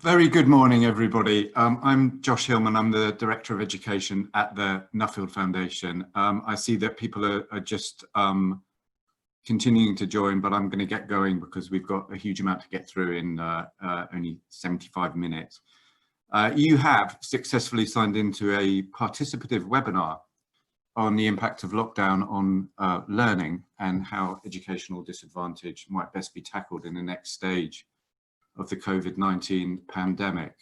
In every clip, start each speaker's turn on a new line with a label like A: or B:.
A: Very good morning, everybody. I'm Josh Hillman. I'm the Director of Education at the Nuffield Foundation. I see that people are just continuing to join, but I'm going to get going because we've got a huge amount to get through in only 75 minutes. You have successfully signed into a participative webinar on the impact of lockdown on learning and how educational disadvantage might best be tackled in the next stage of the COVID-19 pandemic.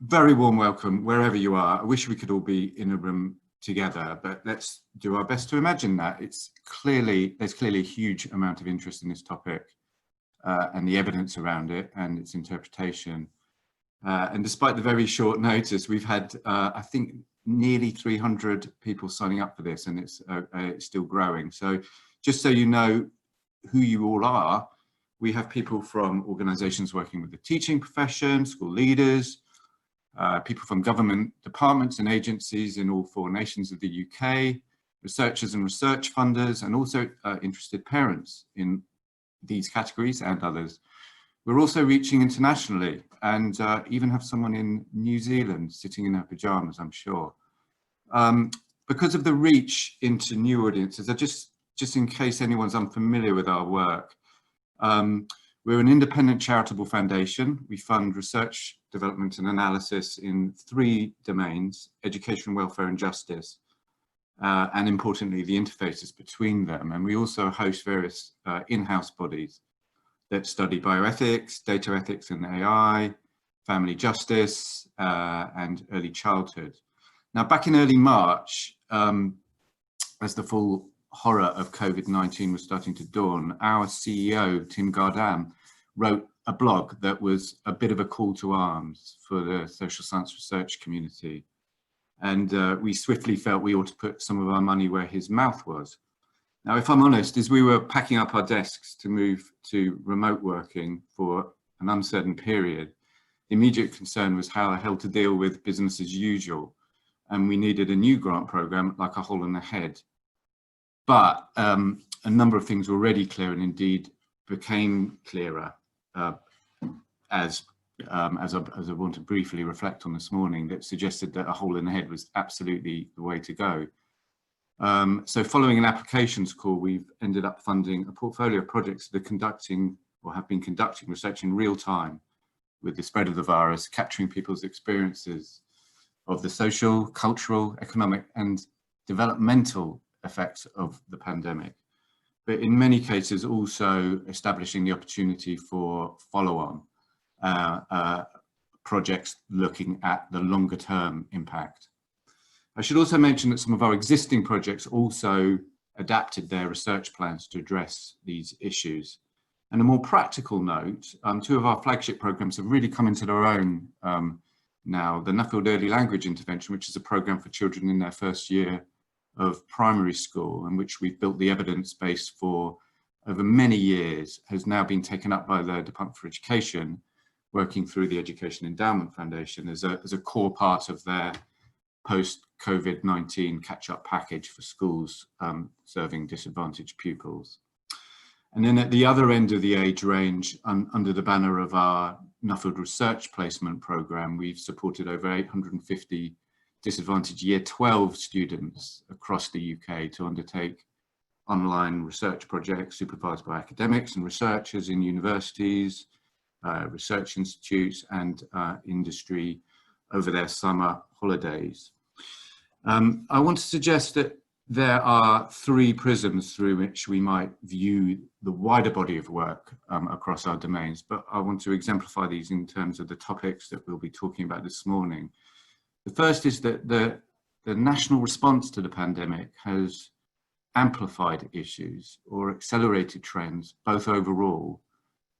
A: Very warm welcome wherever you are. I wish we could all be in a room together, but let's do our best to imagine that. There's clearly a huge amount of interest in this topic and the evidence around it and its interpretation. And despite the very short notice, we've had, I think, nearly 300 people signing up for this, and it's still growing. So just so you know who you all are, we have people from organisations working with the teaching profession, school leaders, people from government departments and agencies in all 4 nations of the UK, researchers and research funders, and also interested parents in these categories and others. We're also reaching internationally and even have someone in New Zealand sitting in her pyjamas, I'm sure. Because of the reach into new audiences, just in case anyone's unfamiliar with our work, we're an independent charitable foundation. We fund research, development and analysis in 3 domains: education, welfare and justice, and importantly the interfaces between them. And we also host various in-house bodies that study bioethics, data ethics and AI, family justice and early childhood. Now, back in early March, as the full horror of COVID-19 was starting to dawn, our CEO, Tim Gardam, wrote a blog that was a bit of a call to arms for the social science research community. And we swiftly felt we ought to put some of our money where his mouth was. Now, if I'm honest, as we were packing up our desks to move to remote working for an uncertain period, the immediate concern was how the hell to deal with business as usual. And we needed a new grant program like a hole in the head. But a number of things were already clear and indeed became clearer as I want to briefly reflect on this morning, that suggested that a hole in the head was absolutely the way to go. So following an applications call, we've ended up funding a portfolio of projects that are conducting or have been conducting research in real time with the spread of the virus, capturing people's experiences of the social, cultural, economic and developmental effects of the pandemic, but in many cases also establishing the opportunity for follow-on projects looking at the longer term impact. I should also mention that some of our existing projects also adapted their research plans to address these issues. And a more practical note, 2 of our flagship programs have really come into their own now. The Nuffield Early Language Intervention, which is a program for children in their first year of primary school, and which we've built the evidence base for over many years, has now been taken up by the Department for Education, working through the Education Endowment Foundation as a core part of their post-COVID-19 catch-up package for schools serving disadvantaged pupils. And then at the other end of the age range, under the banner of our Nuffield Research Placement Programme, we've supported over 850 disadvantaged Year 12 students across the UK to undertake online research projects supervised by academics and researchers in universities, research institutes and industry over their summer holidays. I want to suggest that there are 3 prisms through which we might view the wider body of work across our domains, but I want to exemplify these in terms of the topics that we'll be talking about this morning. The first is that the national response to the pandemic has amplified issues or accelerated trends, both overall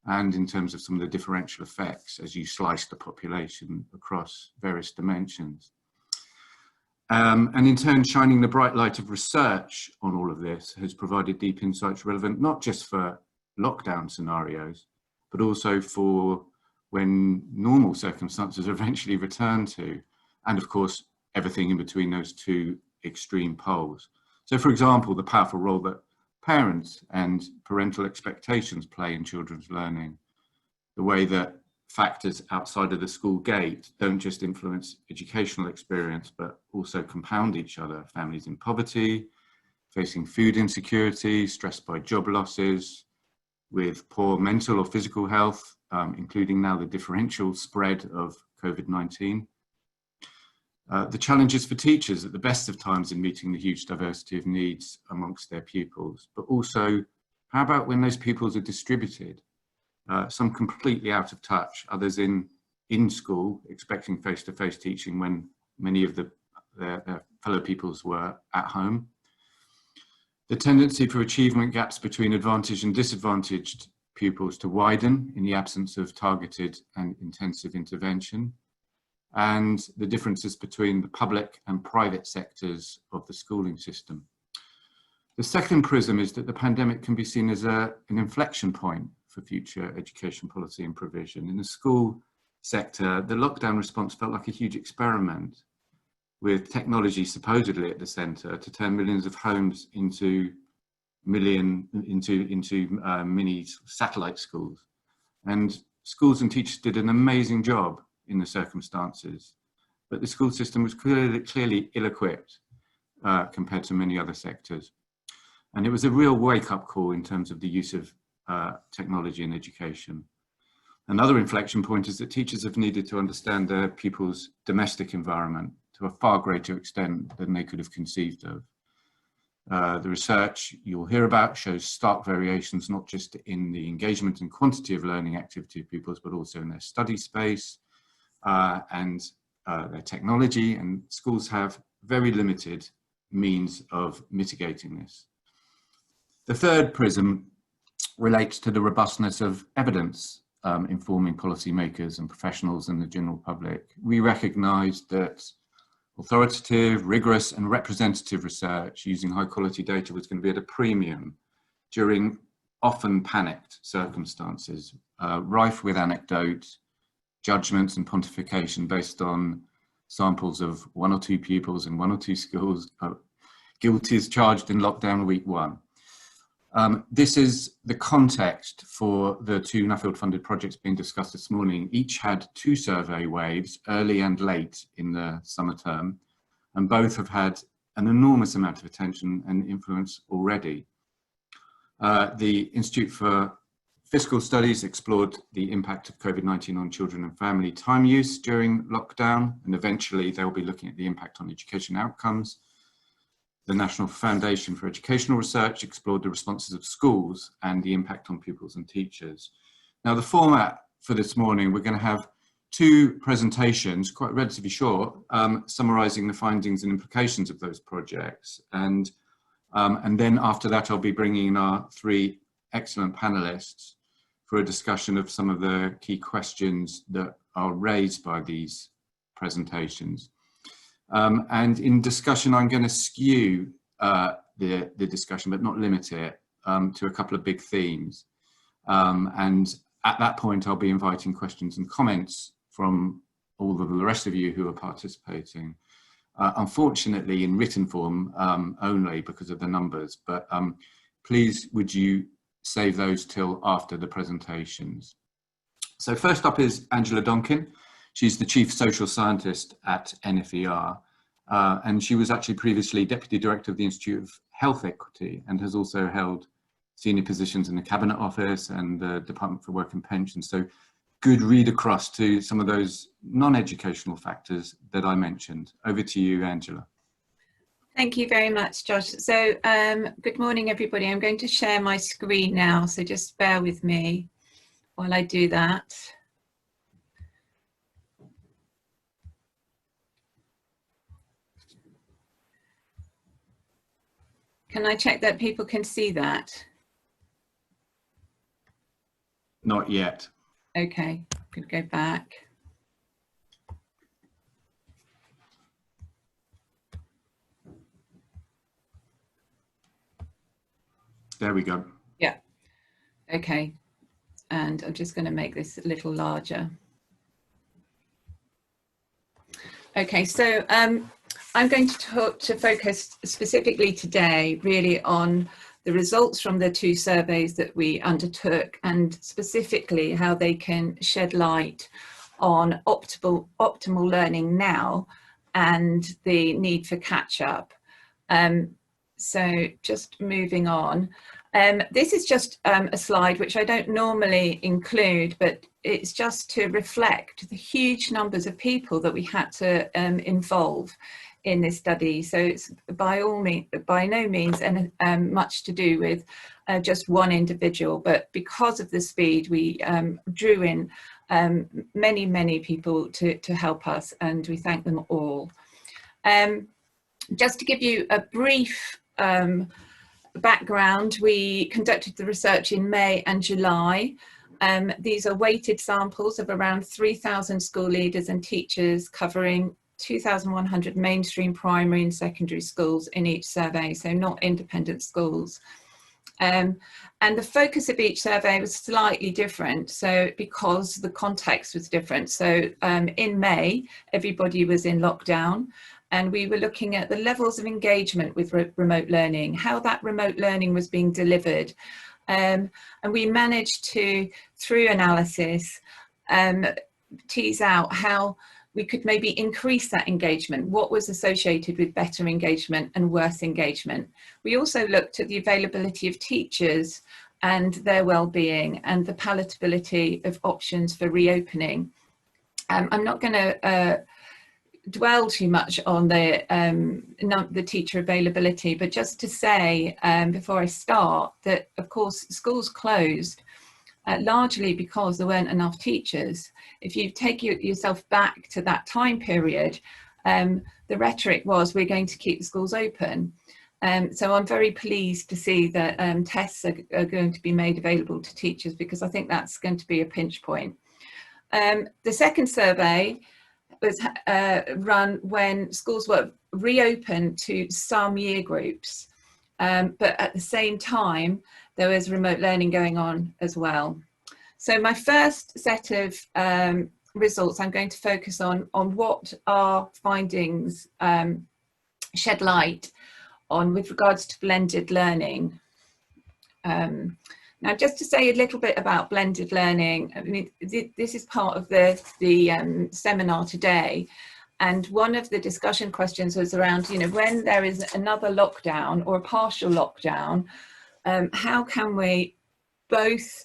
A: and in terms of some of the differential effects as you slice the population across various dimensions. And in turn, shining the bright light of research on all of this has provided deep insights relevant not just for lockdown scenarios, but also for when normal circumstances eventually return to, and of course, everything in between those 2 extreme poles. So for example, the powerful role that parents and parental expectations play in children's learning, the way that factors outside of the school gate don't just influence educational experience, but also compound each other. Families in poverty, facing food insecurity, stressed by job losses, with poor mental or physical health, including now the differential spread of COVID-19. The challenges for teachers at the best of times in meeting the huge diversity of needs amongst their pupils, but also how about when those pupils are distributed? Some completely out of touch, others in school expecting face-to-face teaching when many of their fellow pupils were at home. The tendency for achievement gaps between advantaged and disadvantaged pupils to widen in the absence of targeted and intensive intervention, and the differences between the public and private sectors of the schooling system. The second prism is that the pandemic can be seen as an inflection point for future education policy and provision. In the school sector, the lockdown response felt like a huge experiment, with technology supposedly at the centre to turn millions of homes into mini satellite schools. And schools and teachers did an amazing job in the circumstances, but the school system was clearly ill-equipped compared to many other sectors. And it was a real wake-up call in terms of the use of technology in education. Another inflection point is that teachers have needed to understand their pupils' domestic environment to a far greater extent than they could have conceived of. The research you'll hear about shows stark variations, not just in the engagement and quantity of learning activity of pupils, but also in their study space and their technology, and schools have very limited means of mitigating this. The third prism relates to the robustness of evidence informing policymakers and professionals and the general public. We recognise that authoritative, rigorous and representative research using high quality data was going to be at a premium during often panicked circumstances, rife with anecdote, judgments and pontification based on samples of 1 or 2 pupils in 1 or 2 schools, guilty as charged in lockdown week 1. This is the context for the 2 Nuffield funded projects being discussed this morning. Each had 2 survey waves, early and late in the summer term, and both have had an enormous amount of attention and influence already. The Institute for Fiscal Studies explored the impact of COVID-19 on children and family time use during lockdown, and eventually they'll be looking at the impact on education outcomes. The National Foundation for Educational Research explored the responses of schools and the impact on pupils and teachers. Now, the format for this morning, we're going to have 2 presentations, quite relatively short, summarising the findings and implications of those projects. And then after that, I'll be bringing in our 3 excellent panellists for a discussion of some of the key questions that are raised by these presentations. And in discussion, I'm going to skew the discussion, but not limit it to a couple of big themes. And at that point, I'll be inviting questions and comments from all of the rest of you who are participating. Unfortunately, in written form only because of the numbers, but please would you save those till after the presentations. So first up is Angela Donkin. She's the Chief Social Scientist at NFER, and she was actually previously Deputy Director of the Institute of Health Equity and has also held senior positions in the Cabinet Office and the Department for Work and Pensions. So good read across to some of those non-educational factors that I mentioned. Over to you, Angela.
B: Thank you very much, Josh. So good morning, everybody. I'm going to share my screen now, so just bear with me while I do that. Can I check that people can see that?
A: Not yet.
B: Okay, could go back.
A: There we go.
B: Yeah, okay. And I'm just going to make this a little larger. Okay, so I'm going to focus specifically today really on the results from the 2 surveys that we undertook, and specifically how they can shed light on optimal learning now and the need for catch-up. So just moving on. This is just a slide which I don't normally include, but it's just to reflect the huge numbers of people that we had to involve in this study. So it's by no means much to do with just one individual, but because of the speed, we drew in many people to help us, and we thank them all. Just to give you a brief background, we conducted the research in May and July. These are weighted samples of around 3,000 school leaders and teachers, covering 2,100 mainstream primary and secondary schools in each survey, so not independent schools. And the focus of each survey was slightly different, so because the context was different. So in May, everybody was in lockdown, and we were looking at the levels of engagement with remote learning, how that remote learning was being delivered. And we managed to, through analysis, tease out how we could maybe increase that engagement, what was associated with better engagement and worse engagement. We also looked at the availability of teachers and their well-being and the palatability of options for reopening. I'm not going to dwell too much on the teacher availability, but just to say before I start that, of course, schools closed largely because there weren't enough teachers. If you take yourself back to that time period, the rhetoric was, we're going to keep the schools open. So I'm very pleased to see that tests are going to be made available to teachers, because I think that's going to be a pinch point. The second survey was run when schools were reopened to some year groups, but at the same time there was remote learning going on as well. So my first set of results, I'm going to focus on what our findings shed light on with regards to blended learning. Now, just to say a little bit about blended learning, I mean, this is part of the seminar today, and one of the discussion questions was around, you know, when there is another lockdown or a partial lockdown, how can we both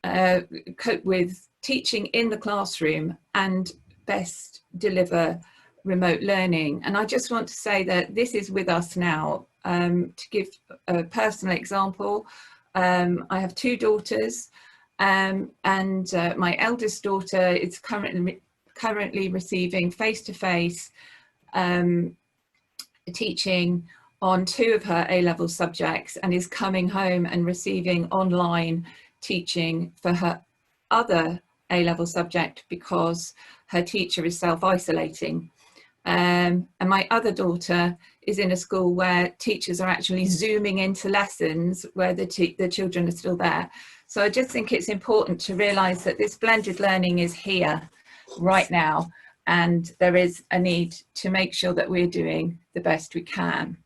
B: cope with teaching in the classroom and best deliver remote learning? And I just want to say that this is with us now. To give a personal example, I have 2 daughters, and my eldest daughter is currently receiving face-to-face teaching on 2 of her A-level subjects, and is coming home and receiving online teaching for her other A-level subject because her teacher is self-isolating. And my other daughter is in a school where teachers are actually zooming into lessons where the children are still there. So I just think it's important to realise that this blended learning is here right now, and there is a need to make sure that we're doing the best we can.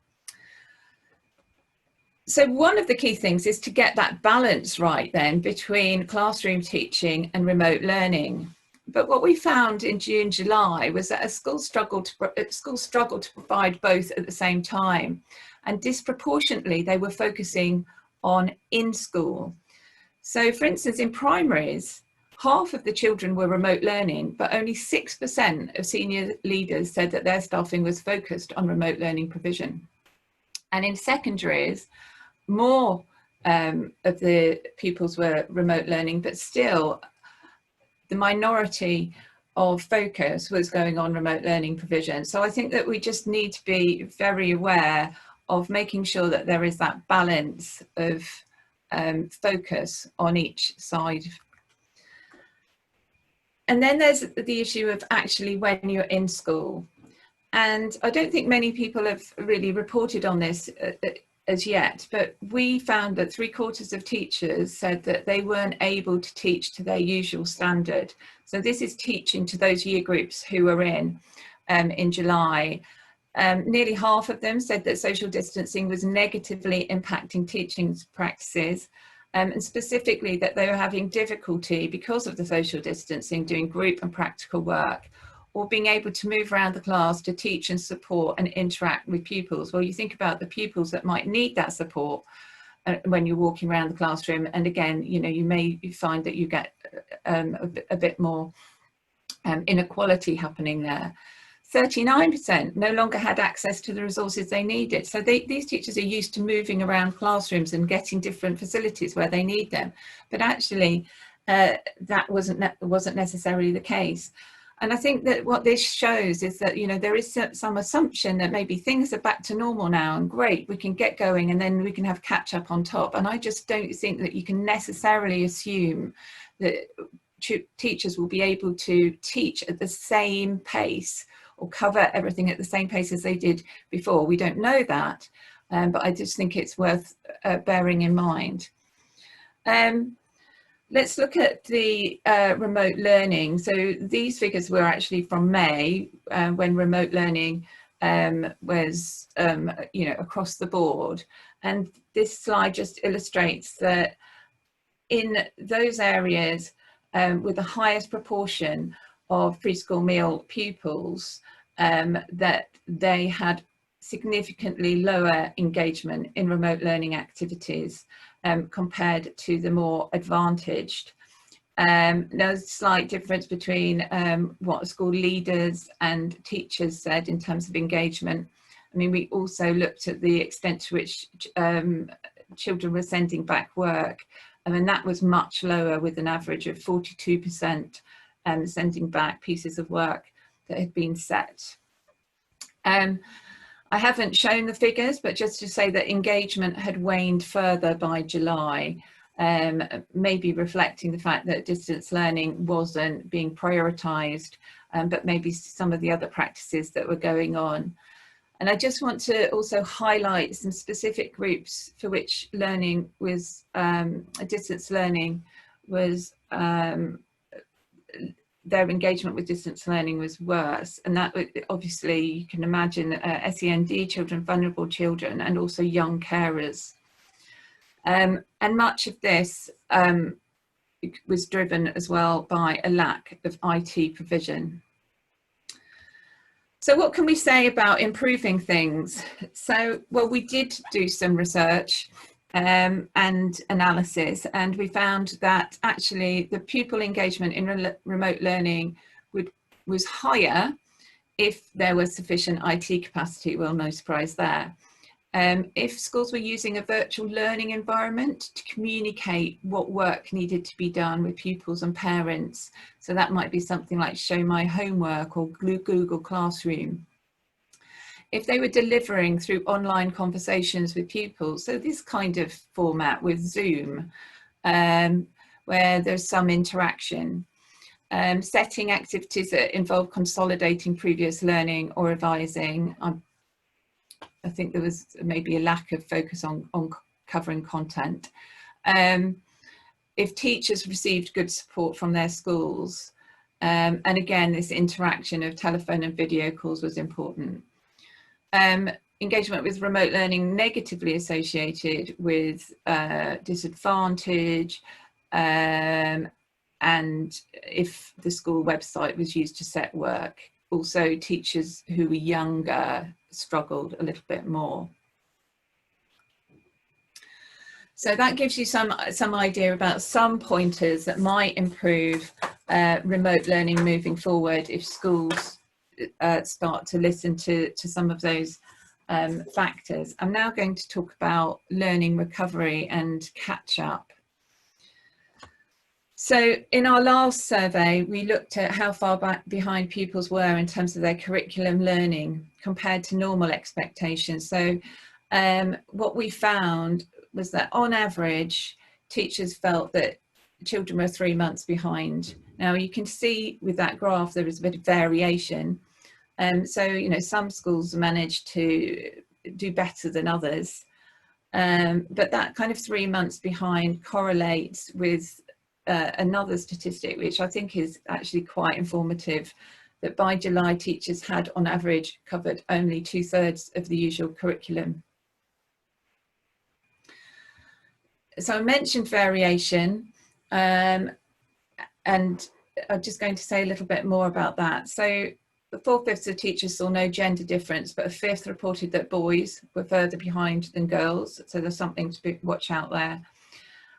B: So one of the key things is to get that balance right then between classroom teaching and remote learning. But what we found in June, July was that schools struggled to provide both at the same time, and disproportionately they were focusing on in-school. So for instance, in primaries, half of the children were remote learning, but only 6% of senior leaders said that their staffing was focused on remote learning provision. And in secondaries, more of the pupils were remote learning, but still the minority of focus was going on remote learning provision. So I think that we just need to be very aware of making sure that there is that balance of focus on each side. And then there's the issue of actually when you're in school. And I don't think many people have really reported on this as yet, but we found that 3/4 of teachers said that they weren't able to teach to their usual standard. So this is teaching to those year groups who were in July. Nearly half of them said that social distancing was negatively impacting teaching practices, and specifically that they were having difficulty because of the social distancing doing group and practical work, or being able to move around the class to teach and support and interact with pupils. Well, you think about the pupils that might need that support when you're walking around the classroom, and again, you know, you may find that you get a bit more inequality happening there. 39% no longer had access to the resources they needed. So these teachers are used to moving around classrooms and getting different facilities where they need them. But actually, that wasn't necessarily the case. And I think that what this shows is that, you know, there is some assumption that maybe things are back to normal now and great, we can get going and then we can have catch up on top. And I just don't think that you can necessarily assume that teachers will be able to teach at the same pace or cover everything at the same pace as they did before. We don't know that, but I just think it's worth bearing in mind. Let's look at the remote learning. So these figures were actually from May, when remote learning was, you know, across the board. And this slide just illustrates that in those areas with the highest proportion of preschool meal pupils, that they had significantly lower engagement in remote learning activities compared to the more advantaged. There's a slight difference between what school leaders and teachers said in terms of engagement. I mean, we also looked at the extent to which children were sending back work, and that was much lower, with an average of 42% sending back pieces of work that had been set. I haven't shown the figures, but just to say that engagement had waned further by July, maybe reflecting the fact that distance learning wasn't being prioritised, but maybe some of the other practices that were going on. And I just want to also highlight some specific groups for which learning was, distance learning was, their engagement with distance learning was worse. And that obviously you can imagine SEND children, vulnerable children, and also young carers. And much of this was driven as well by a lack of IT provision. So what can we say about improving things? So, well, we did do some research and analysis, and we found that actually the pupil engagement in remote learning was higher if there was sufficient IT capacity. Well, no surprise there. If schools were using a virtual learning environment to communicate what work needed to be done with pupils and parents, so that might be something like Show My Homework or Google Classroom. If they were delivering through online conversations with pupils, so this kind of format with Zoom, where there's some interaction, setting activities that involve consolidating previous learning or revising. I think there was maybe a lack of focus on covering content. If teachers received good support from their schools, and again, this interaction of telephone and video calls was important. Engagement with remote learning negatively associated with disadvantage, and if the school website was used to set work. Also, teachers who were younger struggled a little bit more. So that gives you some idea about some pointers that might improve remote learning moving forward if schools start to listen to some of those factors. I'm now going to talk about learning recovery and catch up. So in our last survey, we looked at how far back behind pupils were in terms of their curriculum learning compared to normal expectations. So what we found was that on average, teachers felt that children were 3 months behind. Now you can see with that graph, there is a bit of variation. So, you know, some schools managed to do better than others. But that kind of 3 months behind correlates with another statistic, which I think is actually quite informative that by July teachers had on average covered only 2/3 of the usual curriculum. So I mentioned variation, and I'm just going to say a little bit more about that. So 4/5 of teachers saw no gender difference, but 1/5 reported that boys were further behind than girls. So there's something to watch out there.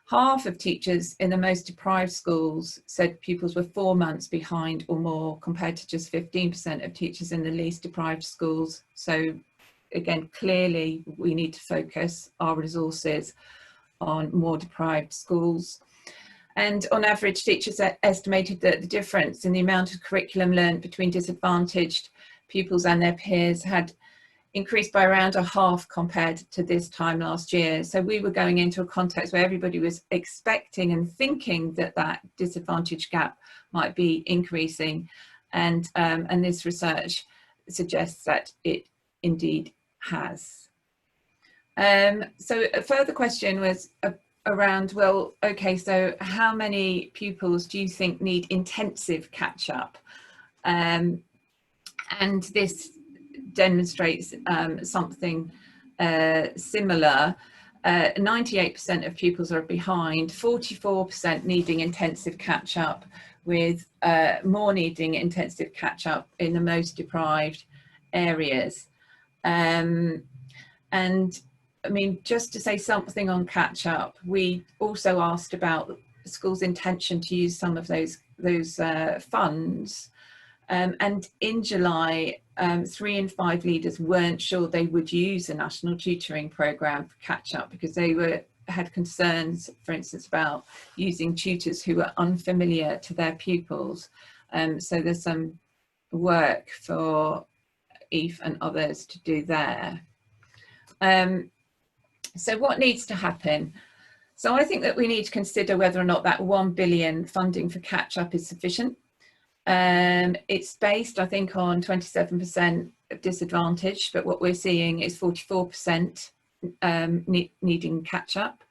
B: Half of teachers in the most deprived schools said pupils were 4 months behind or more, compared to just 15% of teachers in the least deprived schools. So again, clearly we need to focus our resources on more deprived schools. And on average, teachers estimated that the difference in the amount of curriculum learned between disadvantaged pupils and their peers had increased by around 1/2 compared to this time last year. So we were going into a context where everybody was expecting and thinking that that disadvantage gap might be increasing. And this research suggests that it indeed has. So a further question was around, well, okay, so how many pupils do you think need intensive catch-up? And this demonstrates something similar. 98% of pupils are behind, 44% needing intensive catch-up, with more needing intensive catch-up in the most deprived areas. And I mean, just to say something on catch-up, we also asked about schools' intention to use some of those funds. And in July, 3 in 5 leaders weren't sure they would use a national tutoring programme for catch-up, because they had concerns, for instance, about using tutors who were unfamiliar to their pupils. So there's some work for Eve and others to do there. So what needs to happen? So I think that we need to consider whether or not that 1 billion funding for catch-up is sufficient. It's based, I think, on 27% of disadvantage, but what we're seeing is 44% needing catch-up.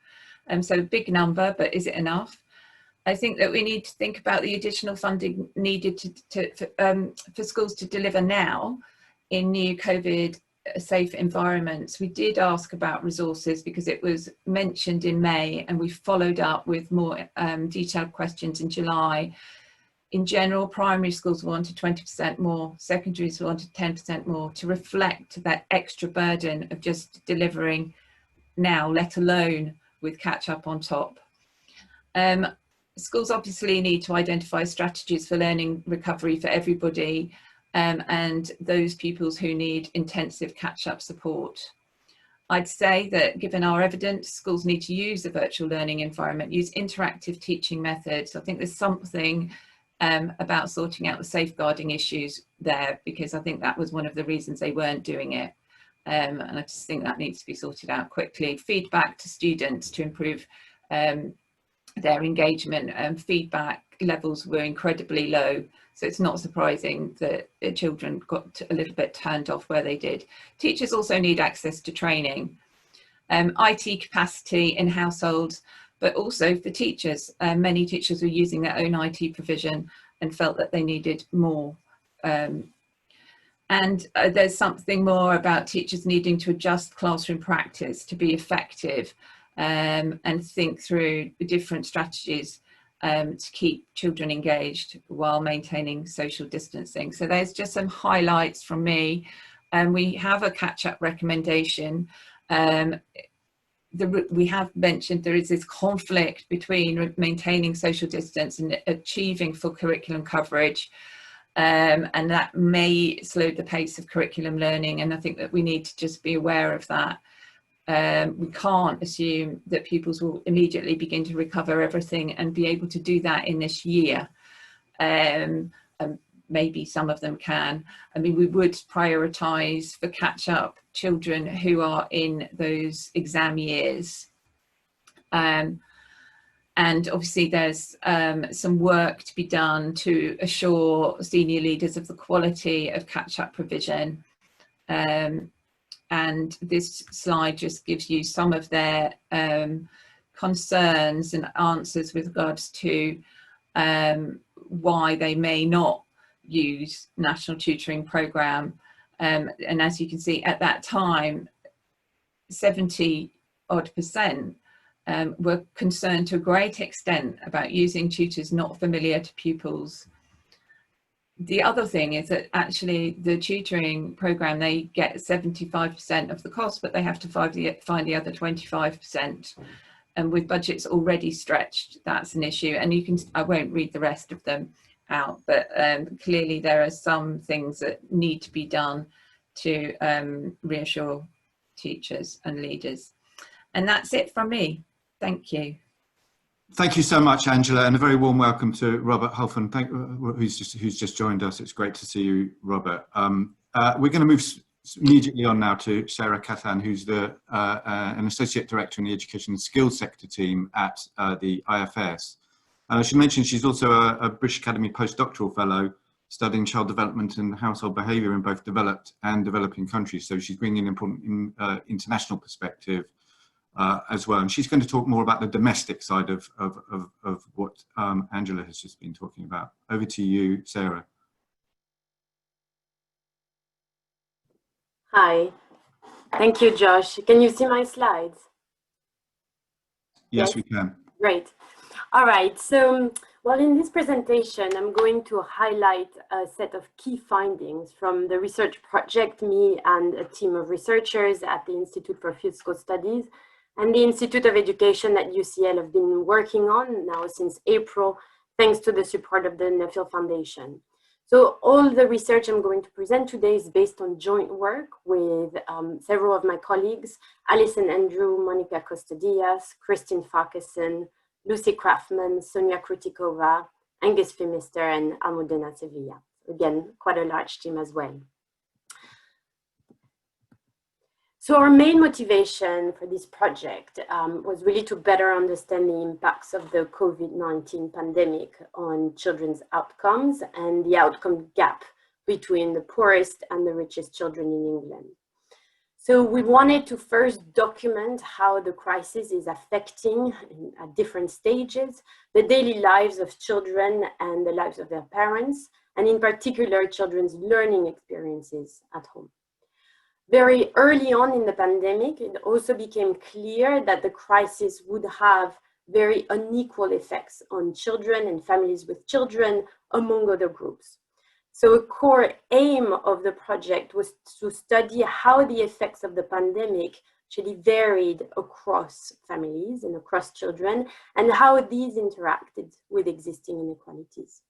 B: So a big number, but is it enough? I think that we need to think about the additional funding needed for schools to deliver now in new COVID safe environments. We did ask about resources because it was mentioned in May, and we followed up with more detailed questions in July. In general, primary schools wanted 20% more, secondaries wanted 10% more, to reflect that extra burden of just delivering now, let alone with catch up on top. Schools obviously need to identify strategies for learning recovery for everybody, and those pupils who need intensive catch-up support. I'd say that given our evidence, schools need to use a virtual learning environment, use interactive teaching methods. I think there's something about sorting out the safeguarding issues there, because I think that was one of the reasons they weren't doing it. And I just think that needs to be sorted out quickly. Feedback to students to improve their engagement. Feedback levels were incredibly low, so it's not surprising that children got a little bit turned off where they did. Teachers also need access to training, IT capacity in households, but also for teachers. Many teachers were using their own IT provision and felt that they needed more. And there's something more about teachers needing to adjust classroom practice to be effective, and think through the different strategies to keep children engaged while maintaining social distancing. So there's just some highlights from me. We have a catch-up recommendation. We have mentioned there is this conflict between maintaining social distance and achieving full curriculum coverage, and that may slow the pace of curriculum learning, and I think that we need to just be aware of that. We can't assume that pupils will immediately begin to recover everything and be able to do that in this year. Maybe some of them can. I mean, we would prioritise for catch-up children who are in those exam years. And obviously there's some work to be done to assure senior leaders of the quality of catch-up provision. And this slide just gives you some of their concerns and answers with regards to why they may not use national tutoring programme. And as you can see, at that time, 70% were concerned to a great extent about using tutors not familiar to pupils. The other thing is that actually the tutoring programme, they get 75% of the cost, but they have to find the other 25%. And with budgets already stretched, that's an issue. And you can, I won't read the rest of them out, but clearly there are some things that need to be done to reassure teachers and leaders. And that's it from me. Thank you.
A: Thank you so much, Angela, and a very warm welcome to Robert Hulfan, who's just joined us. It's great to see you, Robert. We're going to move immediately on now to Sarah Cathan, who's an Associate Director in the Education and Skills Sector team at the IFS. I should mention she's also a British Academy postdoctoral fellow studying child development and household behaviour in both developed and developing countries. So she's bringing an important international perspective as well. And she's going to talk more about the domestic side of what Angela has just been talking about. Over to you, Sarah.
C: Hi, thank you, Josh. Can you see my slides?
A: Yes, we can.
C: Great. All right, so, well, in this presentation, I'm going to highlight a set of key findings from the research project me and a team of researchers at the Institute for Fiscal Studies and the Institute of Education at UCL have been working on now since April, thanks to the support of the NFER Foundation. So all the research I'm going to present today is based on joint work with several of my colleagues, Alison Andrew, Monica Costa-Diaz, Christine Farquharson, Lucy Craftman, Sonia Krutikova, Angus Fimister, and Almudena Sevilla. Again, quite a large team as well. So our main motivation for this project was really to better understand the impacts of the COVID-19 pandemic on children's outcomes and the outcome gap between the poorest and the richest children in England. So we wanted to first document how the crisis is affecting at different stages the daily lives of children and the lives of their parents, and in particular, children's learning experiences at home. Very early on in the pandemic, it also became clear that the crisis would have very unequal effects on children and families with children, among other groups. So a core aim of the project was to study how the effects of the pandemic actually varied across families and across children, and how these interacted with existing inequalities.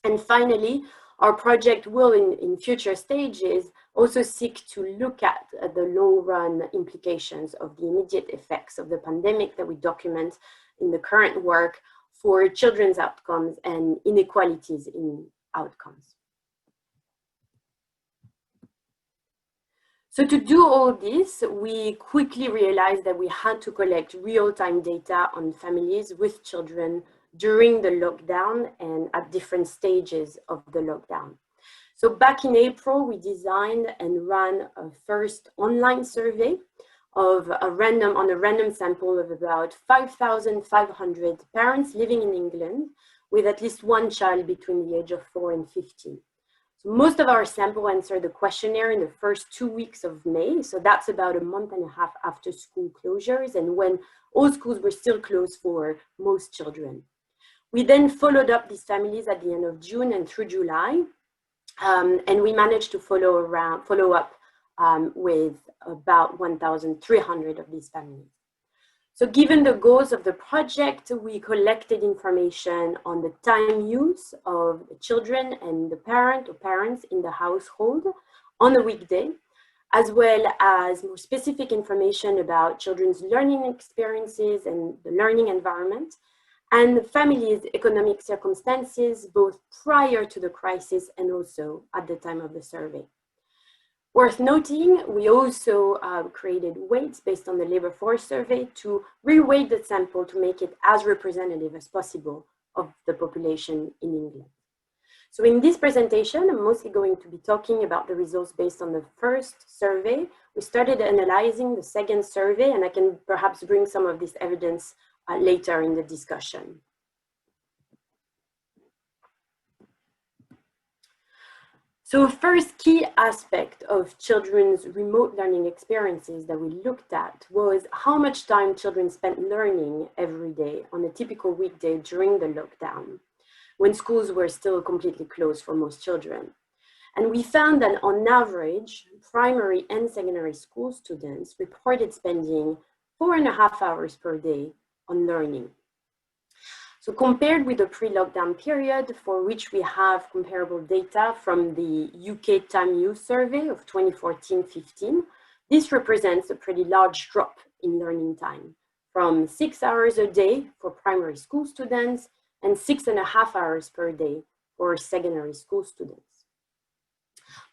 C: And finally, our project will, in future stages, also seek to look at the long-run implications of the immediate effects of the pandemic that we document in the current work for children's outcomes and inequalities in outcomes. So to do all this, we quickly realized that we had to collect real-time data on families with children during the lockdown and at different stages of the lockdown. So back in April, we designed and ran a first online survey of on a random sample of about 5,500 parents living in England with at least one child between the age of 4 and 15. So most of our sample answered the questionnaire in the first 2 weeks of May. So that's about a month and a half after school closures and when all schools were still closed for most children. We then followed up these families at the end of June and through July. And we managed to follow up with about 1,300 of these families. So given the goals of the project, we collected information on the time use of the children and the parent or parents in the household on a weekday, as well as more specific information about children's learning experiences and the learning environment, and the family's economic circumstances, both prior to the crisis and also at the time of the survey. Worth noting, we also created weights based on the labor force survey to re-weight the sample to make it as representative as possible of the population in England. So in this presentation, I'm mostly going to be talking about the results based on the first survey. We started analyzing the second survey, and I can perhaps bring some of this evidence later in the discussion. So first key aspect of children's remote learning experiences that we looked at was how much time children spent learning every day on a typical weekday during the lockdown, when schools were still completely closed for most children. And we found that on average, primary and secondary school students reported spending 4.5 hours per day on learning. So compared with the pre-lockdown period, for which we have comparable data from the UK Time Use Survey of 2014-15, this represents a pretty large drop in learning time, from 6 hours a day for primary school students and 6.5 hours per day for secondary school students.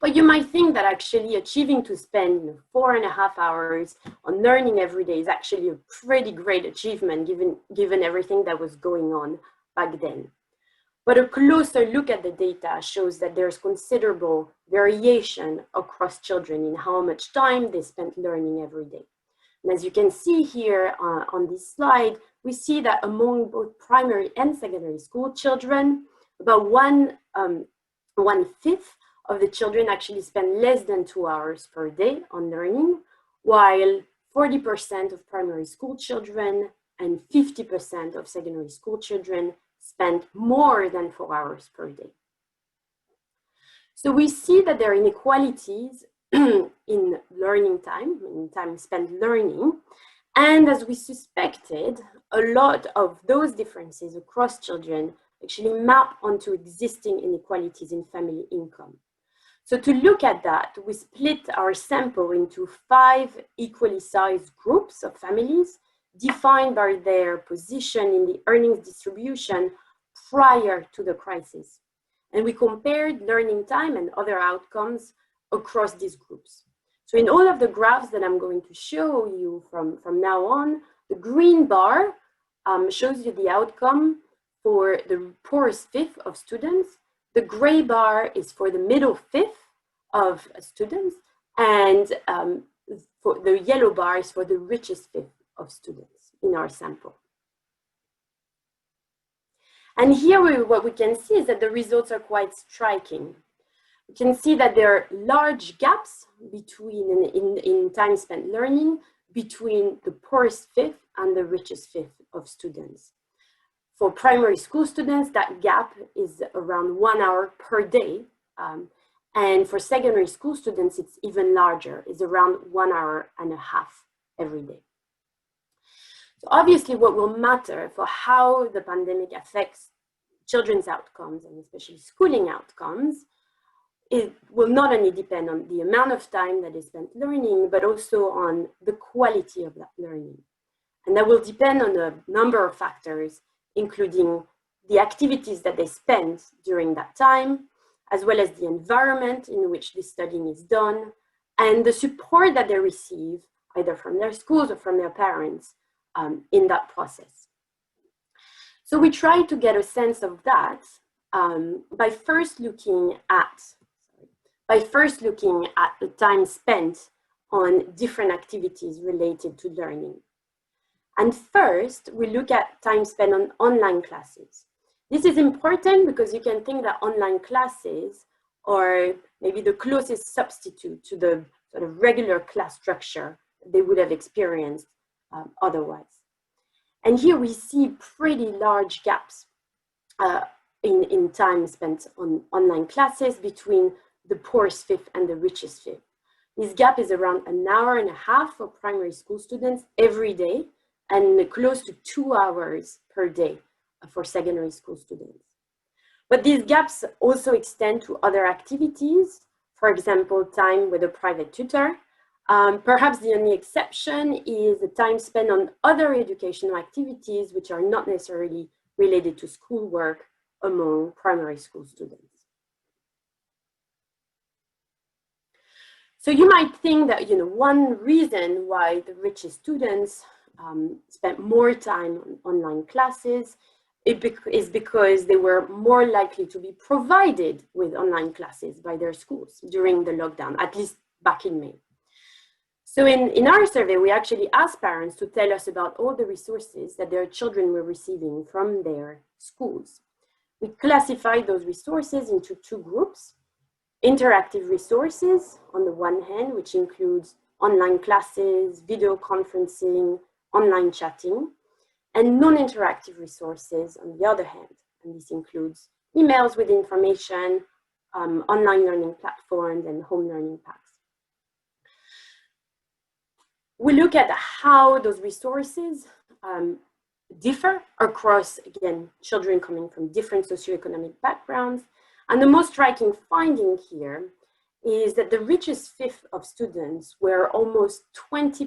C: But you might think that actually achieving to spend 4.5 hours on learning every day is actually a pretty great achievement given everything that was going on back then. But a closer look at the data shows that there's considerable variation across children in how much time they spent learning every day. And as you can see here on this slide, we see that among both primary and secondary school children, about one-fifth of the children actually spend less than 2 hours per day on learning, while 40% of primary school children and 50% of secondary school children spend more than 4 hours per day. So we see that there are inequalities in learning time, in time spent learning, and as we suspected, a lot of those differences across children actually map onto existing inequalities in family income. So to look at that, we split our sample into 5 equally sized groups of families defined by their position in the earnings distribution prior to the crisis. And we compared learning time and other outcomes across these groups. So in all of the graphs that I'm going to show you from now on, the green bar shows you the outcome for the poorest fifth of students. The gray bar is for the middle fifth of students, and for the yellow bar is for the richest fifth of students in our sample. And here what we can see is that the results are quite striking. We can see that there are large gaps between in time spent learning between the poorest fifth and the richest fifth of students. For primary school students, that gap is around 1 hour per day. And for secondary school students, it's even larger. It's around 1.5 hours every day. So obviously what will matter for how the pandemic affects children's outcomes and especially schooling outcomes, it will not only depend on the amount of time that is spent learning, but also on the quality of that learning. And that will depend on a number of factors, including the activities that they spend during that time, as well as the environment in which this studying is done, and the support that they receive, either from their schools or from their parents, in that process. So we try to get a sense of that by first looking at the time spent on different activities related to learning. And first, we look at time spent on online classes. This is important because you can think that online classes are maybe the closest substitute to the sort of regular class structure they would have experienced otherwise. And here we see pretty large gaps in time spent on online classes between the poorest fifth and the richest fifth. This gap is around 1.5 hours for primary school students every day and close to 2 hours per day for secondary school students. But these gaps also extend to other activities, for example, time with a private tutor. Perhaps the only exception is the time spent on other educational activities which are not necessarily related to schoolwork among primary school students. So you might think that one reason why the richest students spent more time on online classes is because they were more likely to be provided with online classes by their schools during the lockdown, at least back in May. So in our survey, we actually asked parents to tell us about all the resources that their children were receiving from their schools. We classified those resources into 2 groups. interactive resources on the one hand, which includes online classes, video conferencing, online chatting, and non-interactive resources on the other hand. And this includes emails with information, online learning platforms, and home learning packs. We look at how those resources differ across, again, children coming from different socioeconomic backgrounds. And the most striking finding here is that the richest fifth of students were almost 20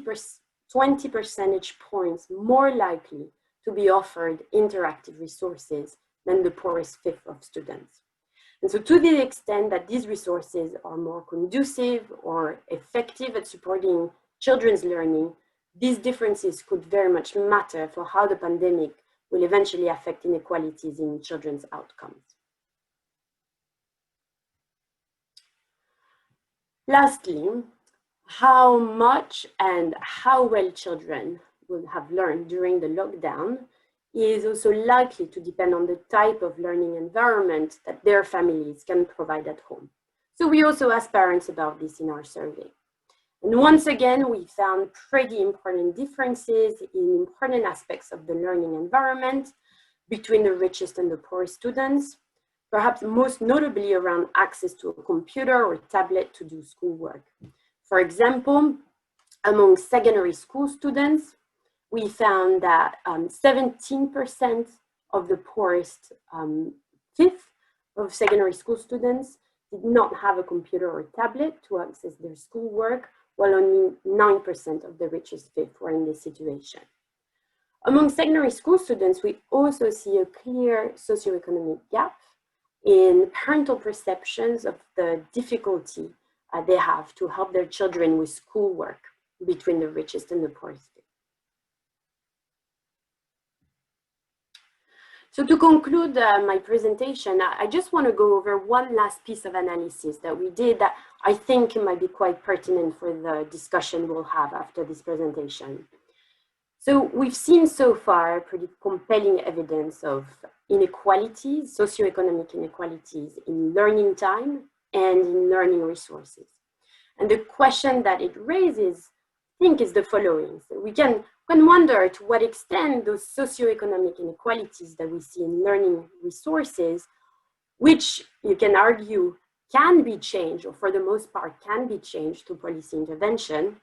C: percentage points more likely to be offered interactive resources than the poorest fifth of students. And so to the extent that these resources are more conducive or effective at supporting children's learning, these differences could very much matter for how the pandemic will eventually affect inequalities in children's outcomes. Lastly, how much and how well children will have learned during the lockdown is also likely to depend on the type of learning environment that their families can provide at home. So we also asked parents about this in our survey. And once again, we found pretty important differences in important aspects of the learning environment between the richest and the poorest students, perhaps most notably around access to a computer or tablet to do schoolwork. For example, among secondary school students, we found that 17% of the poorest fifth of secondary school students did not have a computer or tablet to access their schoolwork, while only 9% of the richest fifth were in this situation. Among secondary school students, we also see a clear socioeconomic gap in parental perceptions of the difficulty they have to help their children with schoolwork between the richest and the poorest. So to conclude my presentation, I just want to go over one last piece of analysis that we did that I think might be quite pertinent for the discussion we'll have after this presentation. So we've seen so far pretty compelling evidence of inequalities, socioeconomic inequalities in learning time and in learning resources. And the question that it raises, I think, is the following. So we can wonder to what extent those socioeconomic inequalities that we see in learning resources, which you can argue can be changed, or for the most part can be changed through policy intervention, to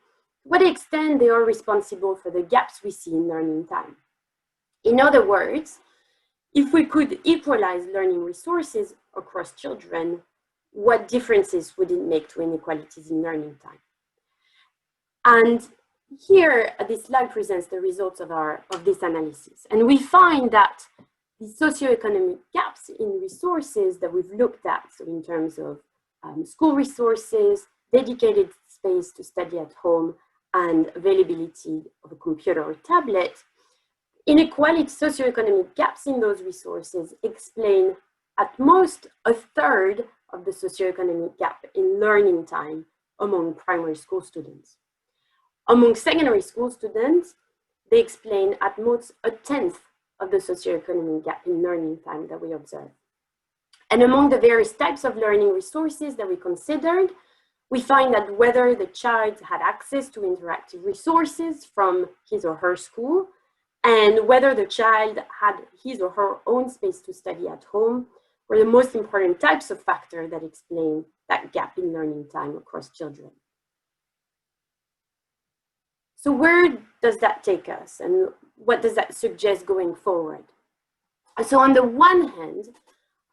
C: what extent they are responsible for the gaps we see in learning time. In other words, if we could equalize learning resources across children, what differences would it make to inequalities in learning time? And here, this slide presents the results of this analysis. And we find that the socioeconomic gaps in resources that we've looked at, so in terms of school resources, dedicated space to study at home, and availability of a computer or tablet, inequality, socioeconomic gaps in those resources explain at most a third of the socioeconomic gap in learning time among primary school students. Among secondary school students, they explain at most a tenth of the socioeconomic gap in learning time that we observe. And among the various types of learning resources that we considered, we find that whether the child had access to interactive resources from his or her school, and whether the child had his or her own space to study at home, were the most important types of factors that explain that gap in learning time across children. So where does that take us, and what does that suggest going forward? So on the one hand,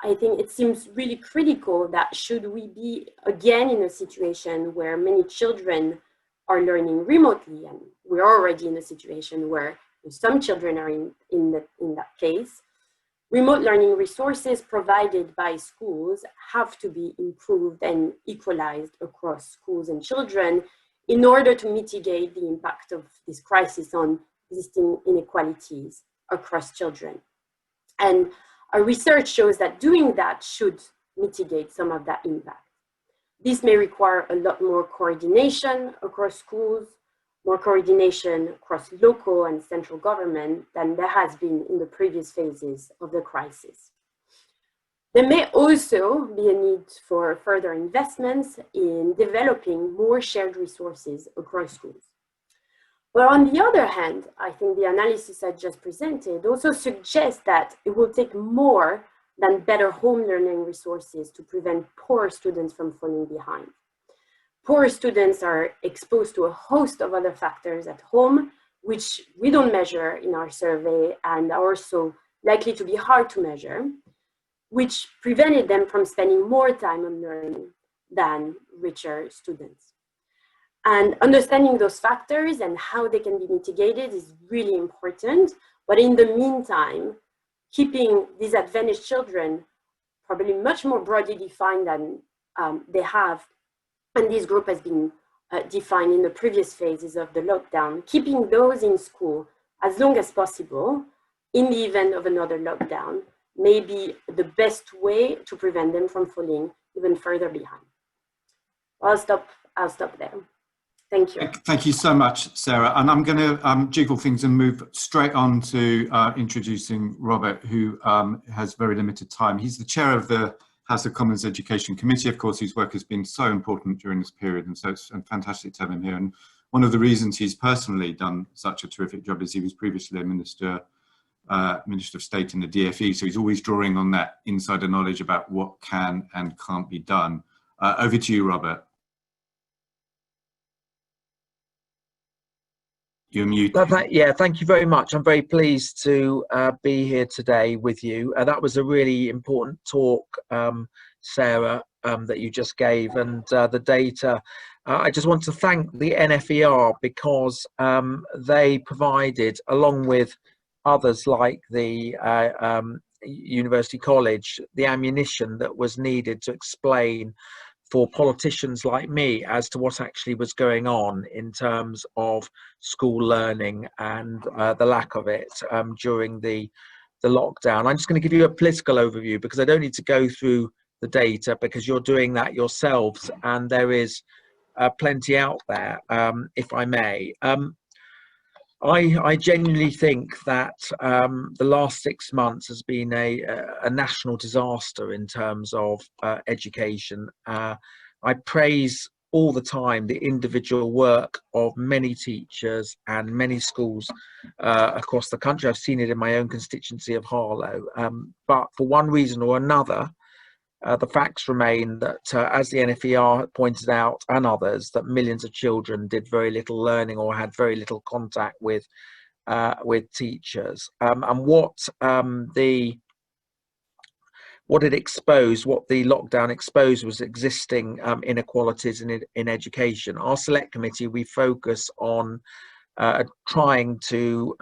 C: I think it seems really critical that should we be again in a situation where many children are learning remotely, and we're already in a situation where some children are in that case, remote learning resources provided by schools have to be improved and equalized across schools and children in order to mitigate the impact of this crisis on existing inequalities across children. And our research shows that doing that should mitigate some of that impact. This may require a lot more coordination across schools, more coordination across local and central government than there has been in the previous phases of the crisis. There may also be a need for further investments in developing more shared resources across schools. But on the other hand, I think the analysis I just presented also suggests that it will take more than better home learning resources to prevent poor students from falling behind. Poor students are exposed to a host of other factors at home, which we don't measure in our survey and are also likely to be hard to measure, which prevented them from spending more time on learning than richer students. And understanding those factors and how they can be mitigated is really important. But in the meantime, keeping disadvantaged children probably much more broadly defined than they have, and this group has been defined in the previous phases of the lockdown, keeping those in school as long as possible in the event of another lockdown may be the best way to prevent them from falling even further behind. I'll stop there. Thank you.
A: Thank you so much, Sarah. And I'm going to jiggle things and move straight on to introducing Robert, who has very limited time. He's the chair of the House of Commons Education Committee, of course, whose work has been so important during this period. And so it's fantastic to have him here. And one of the reasons he's personally done such a terrific job is he was previously a Minister of State in the DFE. So he's always drawing on that insider knowledge about what can and can't be done. Over to you, Robert. You're muted.
D: Yeah, thank you very much. I'm very pleased to be here today with you. That was a really important talk, Sarah, that you just gave, and the data. I just want to thank the NFER because they provided, along with others like the University College, the ammunition that was needed to explain for politicians like me as to what actually was going on in terms of school learning and the lack of it during the lockdown. I'm just going to give you a political overview because I don't need to go through the data because you're doing that yourselves and there is plenty out there, if I may. I genuinely think that the last 6 months has been a national disaster in terms of education. I praise all the time the individual work of many teachers and many schools across the country. I've seen it in my own constituency of Harlow. But for one reason or another, the facts remain that, as the NFER pointed out and others, that millions of children did very little learning or had very little contact with teachers. And what it exposed, what the lockdown exposed, was existing inequalities in education. Our select committee, we focus on trying to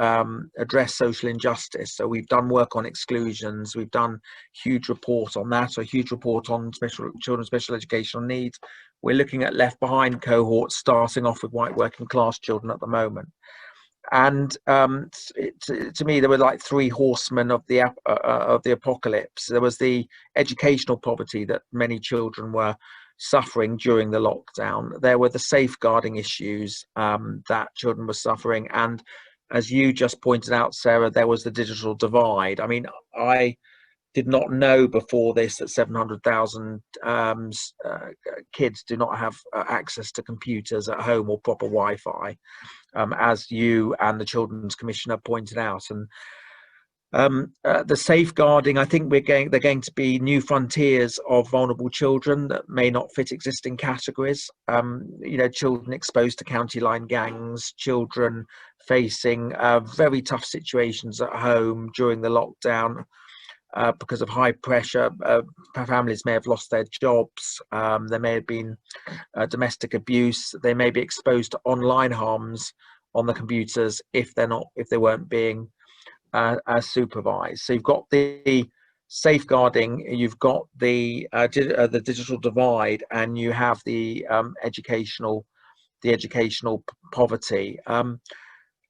D: address social injustice. So we've done work on exclusions, we've done a huge report on that, a huge report on children with special educational needs. We're looking at left behind cohorts, starting off with white working class children at the moment. And to me, there were like three horsemen of the apocalypse. There was the educational poverty that many children were suffering during the lockdown. There were the safeguarding issues that children were suffering, and as you just pointed out, Sarah, there was the digital divide. I mean, I did not know before this that 700,000 kids do not have access to computers at home or proper Wi-Fi, as you and the Children's Commissioner pointed out. And the safeguarding, I think they're going to be new frontiers of vulnerable children that may not fit existing categories. You know, children exposed to county line gangs, children facing very tough situations at home during the lockdown because of high pressure. Families may have lost their jobs. There may have been domestic abuse. They may be exposed to online harms on the computers if they weren't being supervised. So you've got the safeguarding, you've got the digital divide, and you have the educational poverty.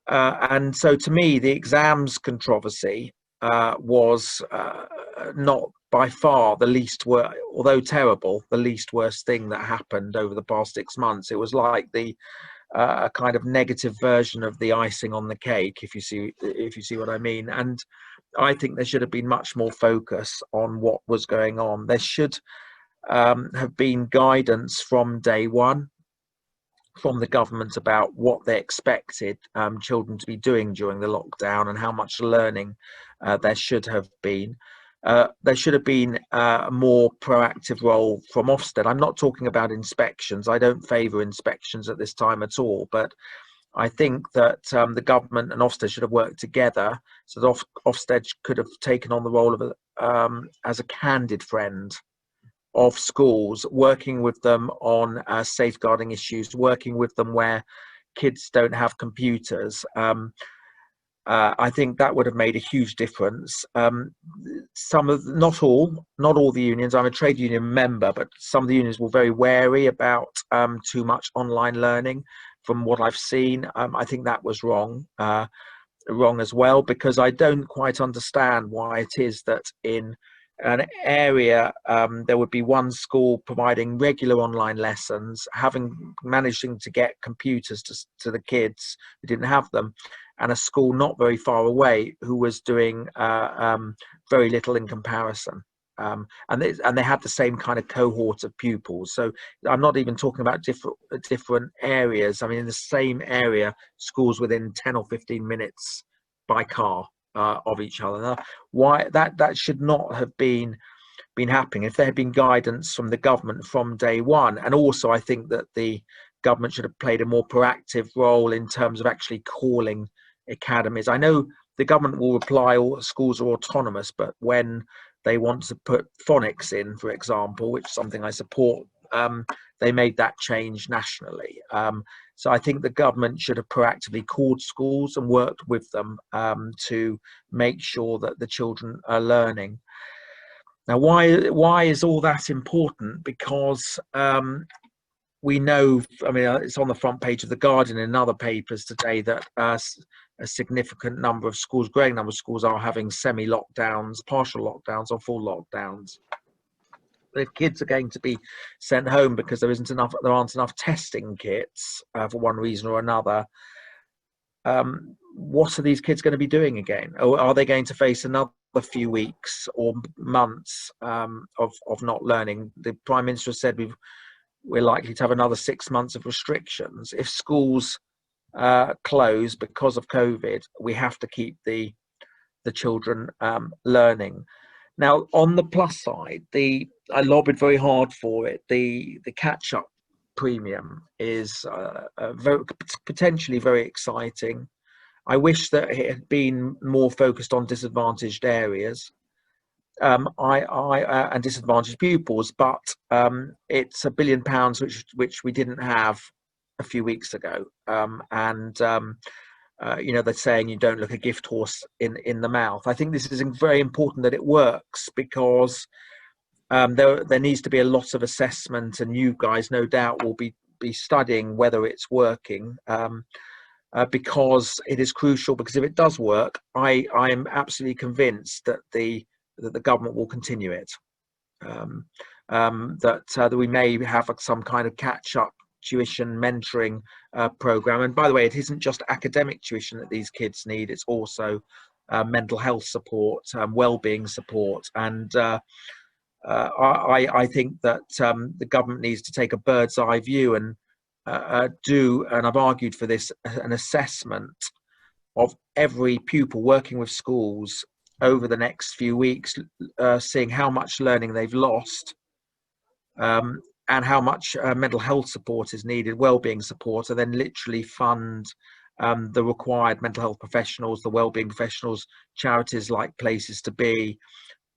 D: And so, to me, the exams controversy was not by far the least worst, although terrible, the least worst thing that happened over the past 6 months. It was like a kind of negative version of the icing on the cake, if you see what I mean. And I think there should have been much more focus on what was going on. There should have been guidance from day one from the government about what they expected children to be doing during the lockdown and how much learning there should have been. There should have been a more proactive role from Ofsted. I'm not talking about inspections. I don't favour inspections at this time at all, but I think that the government and Ofsted should have worked together, so that Ofsted could have taken on the role of as a candid friend of schools, working with them on safeguarding issues, working with them where kids don't have computers. I think that would have made a huge difference. Not all the unions, I'm a trade union member, but some of the unions were very wary about too much online learning. From what I've seen, I think that was wrong as well, because I don't quite understand why it is that in an area there would be one school providing regular online lessons, managing to get computers to the kids who didn't have them, and a school not very far away who was doing very little in comparison. And they had the same kind of cohort of pupils. So I'm not even talking about different areas. I mean, in the same area, schools within 10 or 15 minutes by car of each other. Now, why that should not have been happening if there had been guidance from the government from day one. And also, I think that the government should have played a more proactive role in terms of actually calling academies. I know the government will reply all schools are autonomous, but when they want to put phonics in, for example, which is something I support, they made that change nationally. So I think the government should have proactively called schools and worked with them to make sure that the children are learning. Now, why is all that important? Because we know, I mean, it's on the front page of The Guardian and other papers today that a significant number of schools, growing number of schools, are having semi-lockdowns, partial lockdowns or full lockdowns. If kids are going to be sent home because there aren't enough testing kits for one reason or another, what are these kids going to be doing again? Or are they going to face another few weeks or months of not learning? The Prime Minister said we're likely to have another 6 months of restrictions. If schools close because of COVID, we have to keep the children learning. Now, on the plus side, I lobbied very hard for it. The catch-up premium is potentially very exciting. I wish that it had been more focused on disadvantaged areas and disadvantaged pupils, but it's £1 billion which we didn't have a few weeks ago, you know, they're saying you don't look a gift horse in the mouth. I think this is very important that it works, because there needs to be a lot of assessment, and you guys no doubt will be studying whether it's working, because it is crucial. Because if it does work, I am absolutely convinced that the government will continue it, that we may have some kind of catch-up tuition mentoring program. And by the way, it isn't just academic tuition that these kids need, it's also mental health support, well-being support. And I think that the government needs to take a bird's eye view and and I've argued for this, an assessment of every pupil, working with schools over the next few weeks, seeing how much learning they've lost, and how much mental health support is needed, well-being support, and then literally fund the required mental health professionals, the well-being professionals, charities like Places to Be,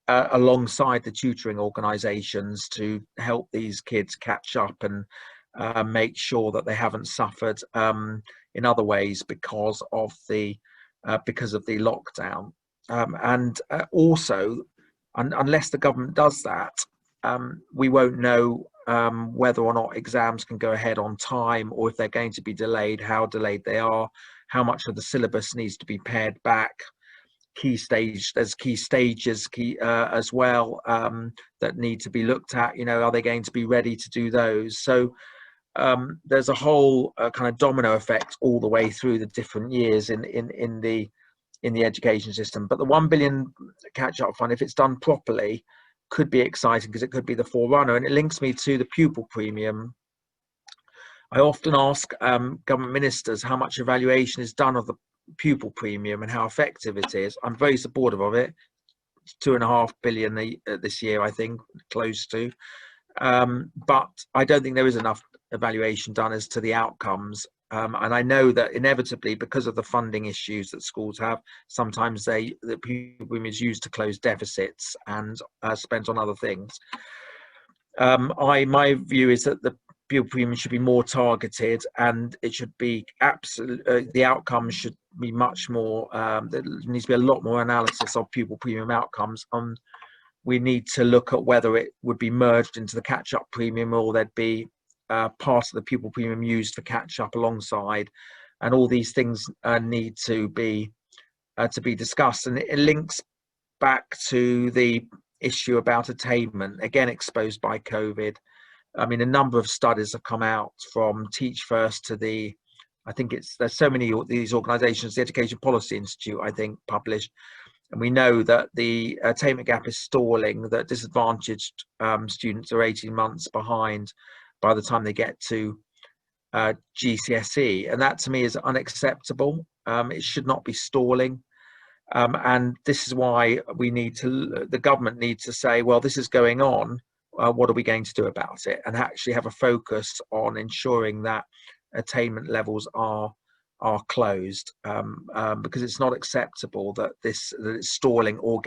D: alongside the tutoring organisations, to help these kids catch up and make sure that they haven't suffered in other ways because of the lockdown. Also, unless the government does that, we won't know whether or not exams can go ahead on time, or if they're going to be delayed, how delayed they are, how much of the syllabus needs to be pared back. There's key stages as well that need to be looked at. You know, are they going to be ready to do those? So there's a whole kind of domino effect all the way through the different years in the in the education system. But the 1 billion catch-up fund, if it's done properly, could be exciting because it could be the forerunner. And it links me to the pupil premium. I often ask government ministers how much evaluation is done of the pupil premium and how effective it is. I'm very supportive of it. It's 2.5 billion this year, I think, close to. But I don't think there is enough evaluation done as to the outcomes. And I know that inevitably, because of the funding issues that schools have, sometimes the pupil premium is used to close deficits and spent on other things. My view is that the pupil premium should be more targeted, and it should be the outcomes should be much more. There needs to be a lot more analysis of pupil premium outcomes. We need to look at whether it would be merged into the catch-up premium, or there'd be part of the pupil premium used for catch-up alongside, and all these things need to be discussed. And it links back to the issue about attainment, again exposed by COVID. I mean, a number of studies have come out from Teach First to there's so many of these organisations, the Education Policy Institute, I think, published, and we know that the attainment gap is stalling, that disadvantaged students are 18 months behind by the time they get to GCSE, and that to me is unacceptable. It should not be stalling. And this is why the government needs to say, well, this is going on. What are we going to do about it? And actually have a focus on ensuring that attainment levels are closed, because it's not acceptable that it's stalling, or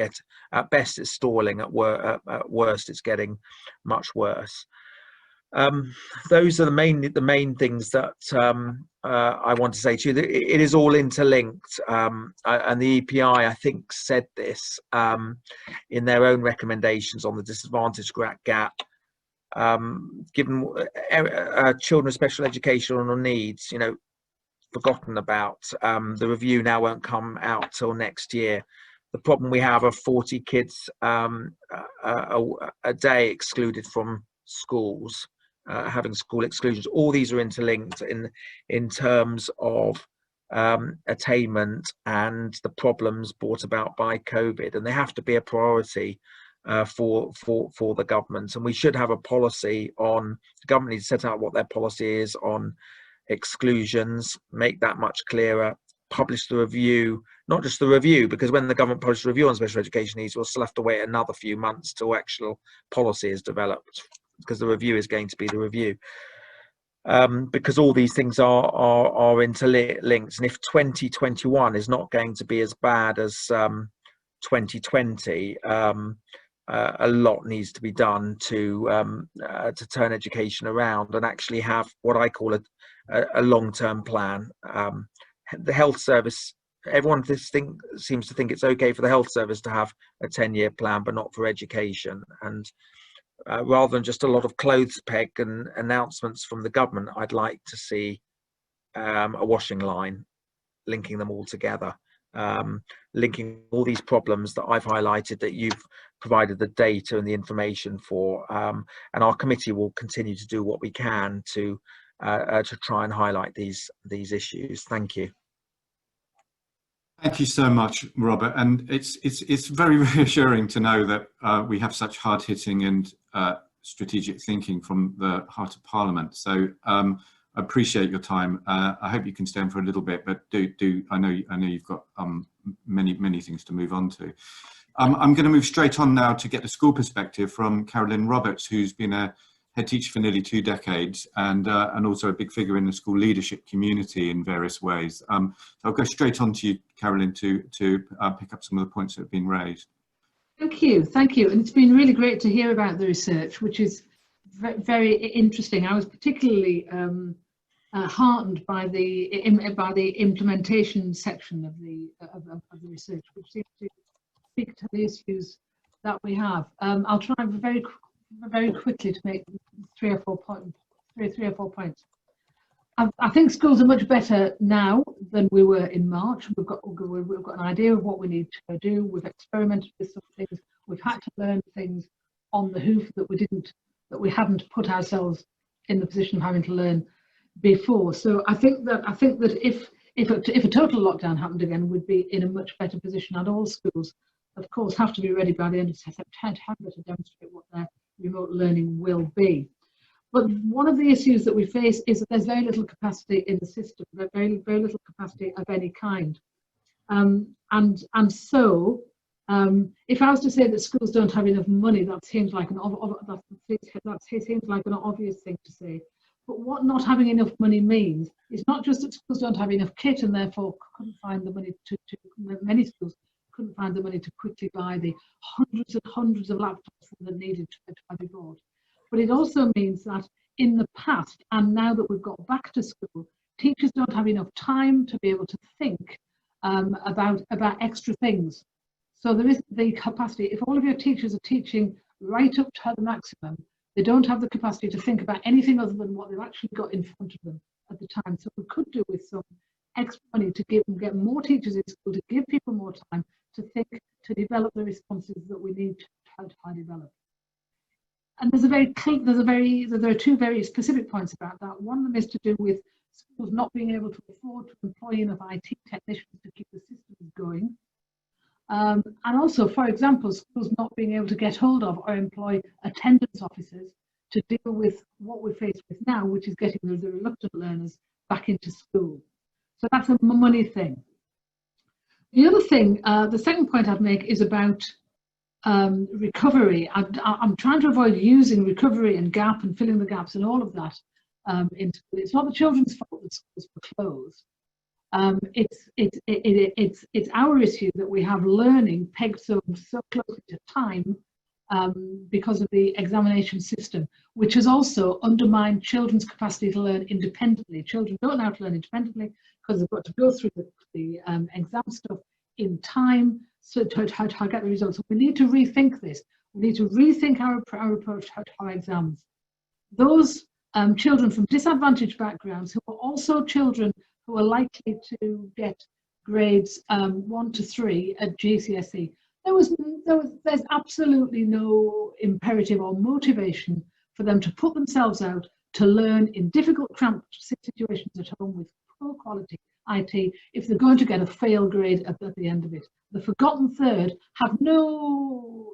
D: at best it's stalling, at worst it's getting much worse. Those are the main things that I want to say to you. It is all interlinked, and the EPI, I think, said this in their own recommendations on the disadvantaged gap. Given children with special educational needs, forgotten about. The review now won't come out till next year. The problem we have are 40 kids a day excluded from schools, having school exclusions. All these are interlinked in terms of attainment and the problems brought about by COVID, and they have to be a priority for the government. And we should have a policy on, the government needs to set out what their policy is on exclusions, make that much clearer, publish the review, not just the review, because when the government publishes a review on special education needs, we'll still have to wait another few months till actual policy is developed, because the review is going to be the review. Because all these things are interlinked, and if 2021 is not going to be as bad as 2020, a lot needs to be done to turn education around and actually have what I call a long-term plan. The health service, everyone seems to think it's okay for the health service to have a 10-year plan, but not for education. And rather than just a lot of clothes peg and announcements from the government, I'd like to see a washing line linking them all together, linking all these problems that I've highlighted, that you've provided the data and the information for, and our committee will continue to do what we can to try and highlight these issues. Thank you.
A: Thank you so much, Robert. And it's very reassuring to know that we have such hard-hitting and strategic thinking from the heart of Parliament. So I appreciate your time. I hope you can stay on for a little bit, but I know you've got many things to move on to. I'm going to move straight on now to get the school perspective from Carolyn Roberts, who's been a head teacher for nearly 2 decades and also a big figure in the school leadership community in various ways. So I'll go straight on to you, Carolyn, to pick up some of the points that have been raised.
E: Thank you. And it's been really great to hear about the research, which is very interesting. I was particularly heartened by the implementation section of the research, which seems to speak to the issues that we have. I'll try very quickly to make three or four points. I think schools are much better now than we were in March. We've got an idea of what we need to do. We've experimented with some things. We've had to learn things on the hoof that we hadn't put ourselves in the position of having to learn before. So I think that if if a total lockdown happened again, we'd be in a much better position. And all schools, of course, have to be ready by the end of September to demonstrate what their remote learning will be. But one of the issues that we face is that there's very little capacity in the system, very little capacity of any kind. So if I was to say that schools don't have enough money, that seems like an obvious thing to say. But what not having enough money means is not just that schools don't have enough kit and therefore couldn't find the money many schools couldn't find the money to quickly buy the hundreds and hundreds of laptops that are needed to be bought. But it also means that in the past, and now that we've got back to school, teachers don't have enough time to be able to think about extra things. So there isn't the capacity. If all of your teachers are teaching right up to the maximum, they don't have the capacity to think about anything other than what they've actually got in front of them at the time. So we could do with some extra money to get more teachers in school, to give people more time to think, to develop the responses that we need to develop. And there are two very specific points about that. One of them is to do with schools not being able to afford to employ enough IT technicians to keep the systems going. And also, for example, schools not being able to get hold of or employ attendance officers to deal with what we're faced with now, which is getting the reluctant learners back into school. So that's a money thing. The other thing, the second point I'd make is about recovery. I'm trying to avoid using recovery and gap and filling the gaps and all of that in school. It's not the children's fault that schools were closed. It's our issue that we have learning pegged so closely to time because of the examination system, which has also undermined children's capacity to learn independently. Children don't know how to learn independently because they've got to go through the exam stuff in time so to get the results. So we need to rethink this. We need to rethink our approach to our exams. Those children from disadvantaged backgrounds who are also children who are likely to get grades 1 to 3 at GCSE, there's absolutely no imperative or motivation for them to put themselves out to learn in difficult, cramped situations at home with poor quality IT if they're going to get a fail grade at the end of it. The forgotten third have no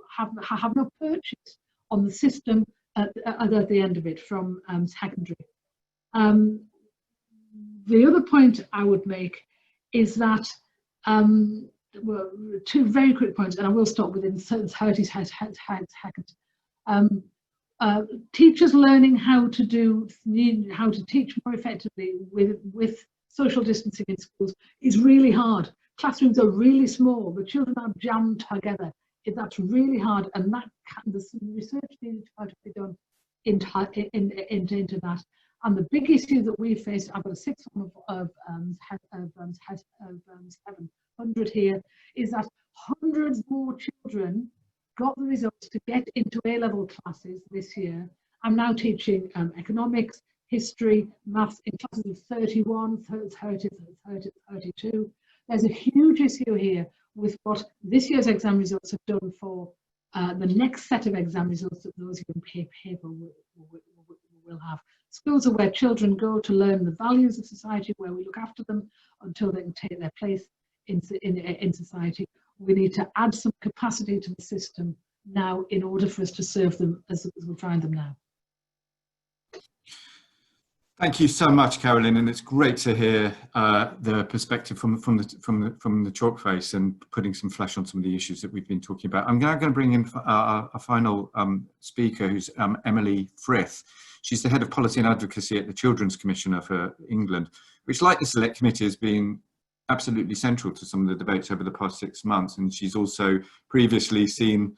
E: purchase on the system at the end of it from secondary. The other point I would make is that, well, two very quick points, and I will stop within 30 seconds. Teachers learning how to teach more effectively with social distancing in schools is really hard. Classrooms are really small, the children are jammed together. That's really hard, and there's some research needed to be done into that. And the big issue that we face, I've got a 600 here, is that hundreds more children got the results to get into A-level classes this year. I'm now teaching economics, history, maths in classes of 31, 30, 32. There's a huge issue here with what this year's exam results have done for the next set of exam results that those young people will have. Schools are where children go to learn the values of society, where we look after them until they can take their place in society. We need to add some capacity to the system now in order for us to serve them as we find them now.
A: Thank you so much, Carolyn, and it's great to hear the perspective from the chalk face and putting some flesh on some of the issues that we've been talking about. I'm now going to bring in a final speaker, who's Emily Frith. She's the head of policy and advocacy at the Children's Commissioner for England, which, like the Select Committee, has been absolutely central to some of the debates over the past 6 months. And she's also previously seen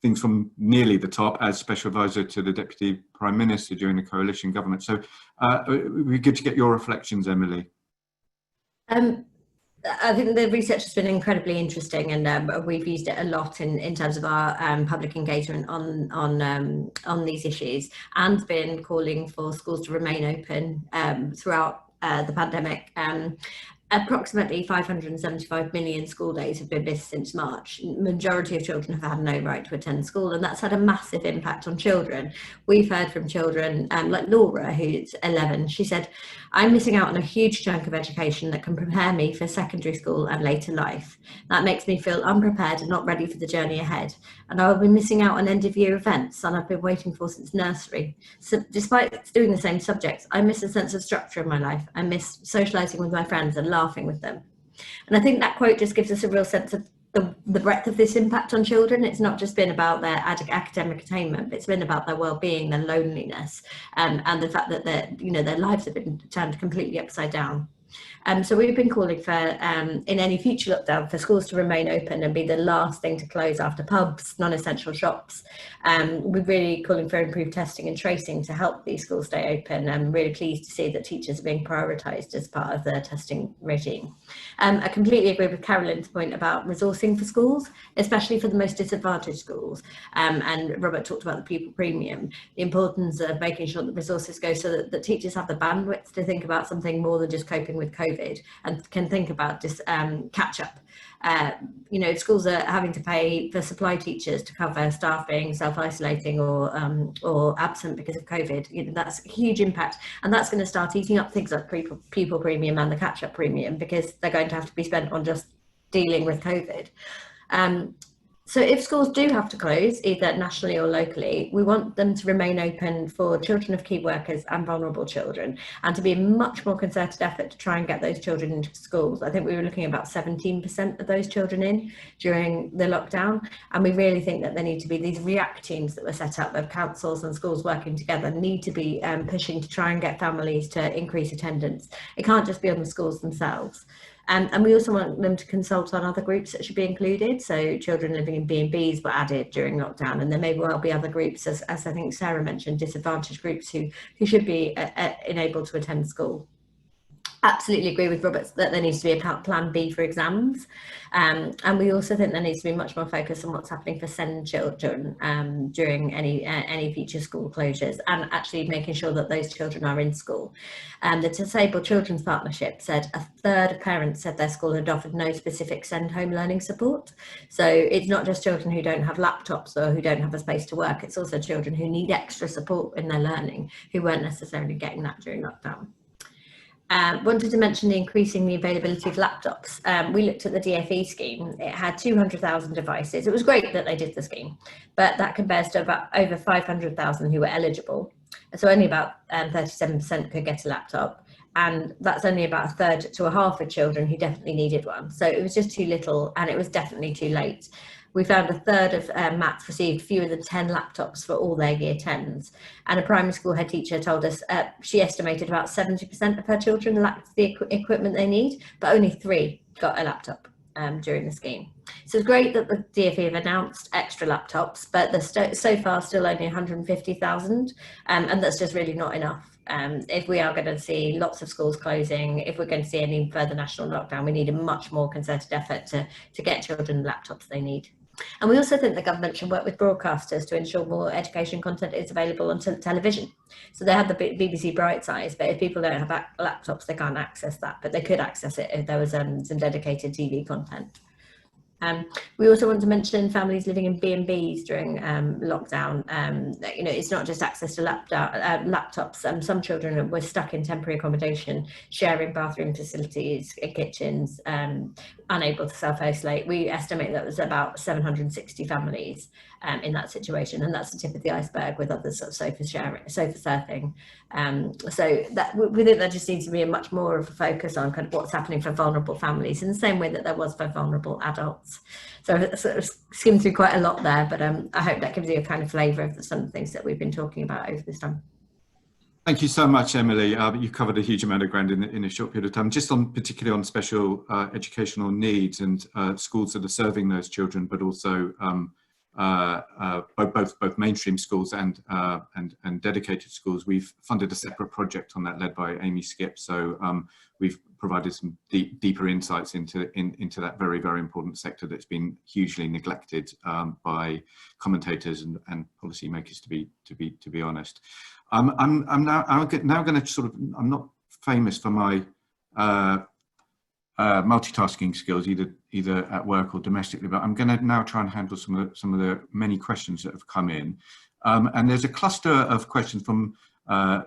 A: things from nearly the top as Special Advisor to the Deputy Prime Minister during the coalition government. So it would be good to get your reflections, Emily.
F: I think the research has been incredibly interesting, and we've used it a lot in terms of our public engagement on these issues, and been calling for schools to remain open throughout the pandemic. Approximately 575 million school days have been missed since March. Majority of children have had no right to attend school, and that's had a massive impact on children. We've heard from children like Laura, who's 11. She said, "I'm missing out on a huge chunk of education that can prepare me for secondary school and later life. That makes me feel unprepared and not ready for the journey ahead. And I will be missing out on end of year events and I've been waiting for since nursery. So despite doing the same subjects, I miss a sense of structure in my life. I miss socializing with my friends and laughing with them." And I think that quote just gives us a real sense of the breadth of this impact on children. It's not just been about their academic attainment, but it's been about their well-being, their loneliness, and the fact that their lives have been turned completely upside down. So we've been calling for, in any future lockdown, for schools to remain open and be the last thing to close after pubs, non-essential shops. We're really calling for improved testing and tracing to help these schools stay open. I'm really pleased to see that teachers are being prioritised as part of the testing regime. I completely agree with Carolyn's point about resourcing for schools, especially for the most disadvantaged schools. And Robert talked about the pupil premium, the importance of making sure that resources go so that teachers have the bandwidth to think about something more than just coping with COVID and can think about this catch up. Schools are having to pay for supply teachers to cover staff being self-isolating or absent because of COVID. That's a huge impact, and that's going to start eating up things like pupil premium and the catch-up premium, because they're going to have to be spent on just dealing with COVID. So if schools do have to close, either nationally or locally, we want them to remain open for children of key workers and vulnerable children, and to be a much more concerted effort to try and get those children into schools. I think we were looking at about 17% of those children in during the lockdown, and we really think that there need to be these react teams that were set up of councils and schools working together, need to be pushing to try and get families to increase attendance. It can't just be on the schools themselves. And we also want them to consult on other groups that should be included. So children living in B&Bs were added during lockdown, and there may well be other groups, as I think Sarah mentioned, disadvantaged groups who should be enabled to attend school. Absolutely agree with Robert that there needs to be a plan B for exams, and we also think there needs to be much more focus on what's happening for SEND children during any future school closures, and actually making sure that those children are in school. The Disabled Children's Partnership said a third of parents said their school had offered no specific SEND home learning support. So it's not just children who don't have laptops or who don't have a space to work, it's also children who need extra support in their learning who weren't necessarily getting that during lockdown. Wanted to mention the increasing the availability of laptops. We looked at the DFE scheme. It had 200,000 devices. It was great that they did the scheme, but that compares to about over 500,000 who were eligible. So only about 37% could get a laptop, and that's only about a third to a half of children who definitely needed one. So it was just too little, and it was definitely too late. We found a third of MATs received fewer than 10 laptops for all their year 10s. And a primary school head teacher told us she estimated about 70% of her children lacked the equipment they need, but only 3 got a laptop during the scheme. So it's great that the DFE have announced extra laptops, but there's so far still only 150,000, and that's just really not enough. If we are going to see lots of schools closing, if we're going to see any further national lockdown, we need a much more concerted effort to get children the laptops they need. And we also think the government should work with broadcasters to ensure more education content is available on television. So they have the BBC Brightside, but if people don't have laptops, they can't access that, but they could access it if there was some dedicated TV content. We also want to mention families living in B&Bs during lockdown. It's not just access to laptops. Some children were stuck in temporary accommodation, sharing bathroom facilities, kitchens, unable to self-isolate. We estimate that there's about 760 families in that situation, and that's the tip of the iceberg, with others sort of sofa surfing. So that we think there just needs to be a much more of a focus on kind of what's happening for vulnerable families, in the same way that there was for vulnerable adults. So I sort of skimmed through quite a lot there, but I hope that gives you a kind of flavour of some of the things that we've been talking about over this time.
A: Thank you so much, Emily. You covered a huge amount of ground in a short period of time, just particularly on special educational needs and schools that are serving those children, but also both mainstream schools and dedicated schools. We've funded a separate project on that, led by Amy Skip. So we've provided some deeper insights into that very, very important sector that's been hugely neglected by commentators and policymakers, to be honest. I'm now going to sort of, I'm not famous for my multitasking skills, either at work or domestically. But I'm going to now try and handle some of the many questions that have come in. And there's a cluster of questions from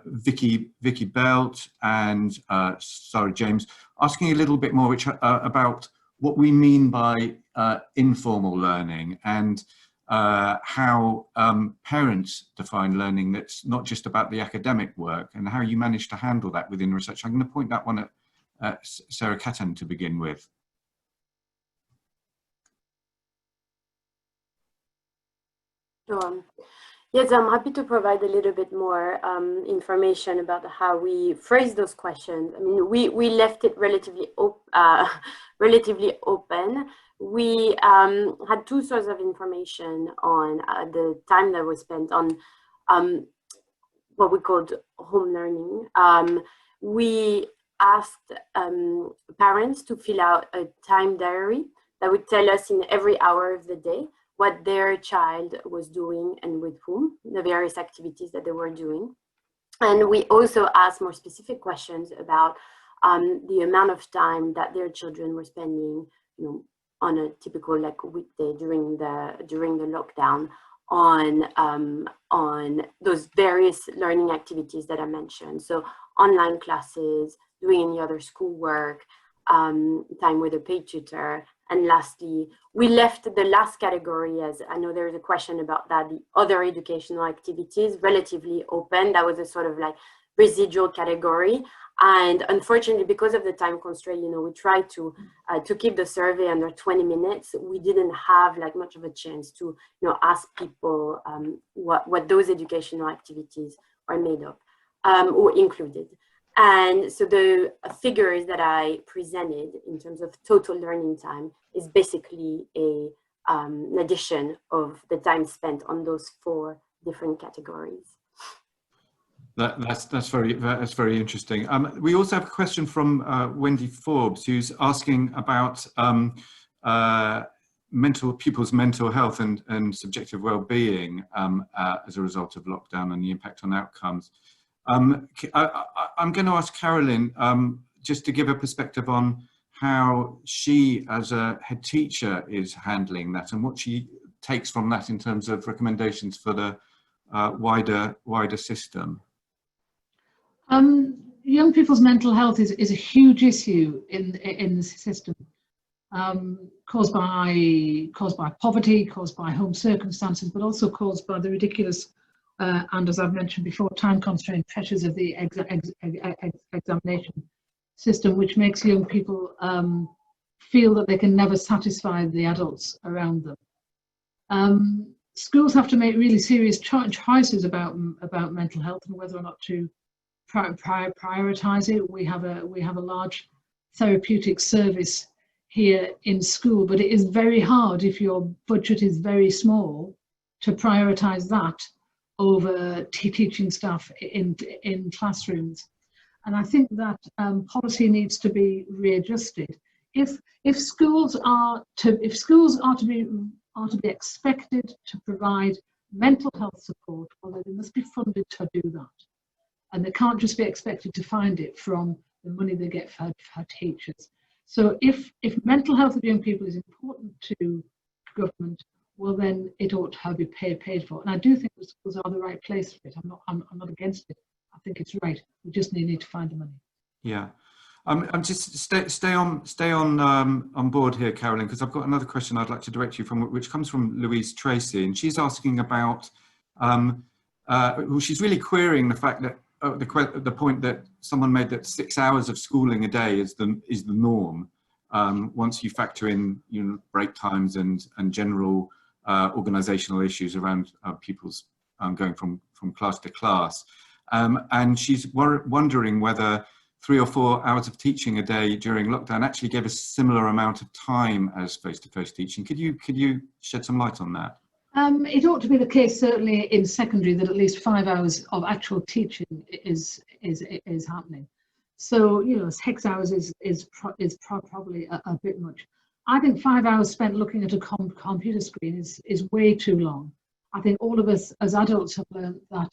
A: Vicky Belt and Sarah James, asking a little bit more about what we mean by informal learning, and how parents define learning that's not just about the academic work, and how you manage to handle that within research. I'm going to point that one at Sarah Catton to begin with.
C: Yes, I'm happy to provide a little bit more information about how we phrase those questions. I mean, we left it relatively open. We had two sources of information on the time that was spent on what we called home learning. We asked parents to fill out a time diary that would tell us in every hour of the day what their child was doing and with whom, the various activities that they were doing. And we also asked more specific questions about the amount of time that their children were spending, on a typical weekday during the lockdown on those various learning activities that I mentioned. So online classes, doing any other schoolwork, time with a paid tutor. And lastly, we left the last category, as I know there's a question about that, the other educational activities, relatively open. That was a sort of residual category. And unfortunately, because of the time constraint, we tried to keep the survey under 20 minutes. We didn't have much of a chance to, ask people what those educational activities are made of or included. And so the figures that I presented in terms of total learning time is basically an addition of the time spent on those 4 different categories.
A: That's very interesting. We also have a question from Wendy Forbes, who's asking about pupils' mental health and subjective well-being as a result of lockdown and the impact on outcomes. I'm going to ask Carolyn just to give a perspective on how she, as a head teacher, is handling that and what she takes from that in terms of recommendations for the wider system.
E: Young people's mental health is a huge issue in the system, caused by poverty, caused by home circumstances, but also caused by the ridiculous and, as I've mentioned before, time-constrained pressures of the examination system, which makes young people feel that they can never satisfy the adults around them. Schools have to make really serious choices about mental health and whether or not to prioritize it. We have a large therapeutic service here in school, but it is very hard if your budget is very small to prioritize that over teaching staff in classrooms. And I think that policy needs to be readjusted. If schools are to be expected to provide mental health support, well, they must be funded to do that. And they can't just be expected to find it from the money they get for teachers. So if mental health of young people is important to government, well, then it ought to be paid for. And I do think the schools are the right place for it. I'm not against it. I think it's right. We just need to find the money.
A: Yeah. I'm just stay on board here, Carolyn, because I've got another question I'd like to direct you from, which comes from Louise Tracy, and she's asking about. Well, she's really querying the fact that the point that someone made, that 6 hours of schooling a day is the norm. Once you factor in break times and general organisational issues around pupils going from class to class, and she's wondering whether 3 or 4 hours of teaching a day during lockdown actually gave a similar amount of time as face-to-face teaching. Could you shed some light on that?
E: It ought to be the case, certainly in secondary, that at least 5 hours of actual teaching is happening. So 6 hours is probably a bit much. I think 5 hours spent looking at a computer screen is way too long. I think all of us as adults have learned that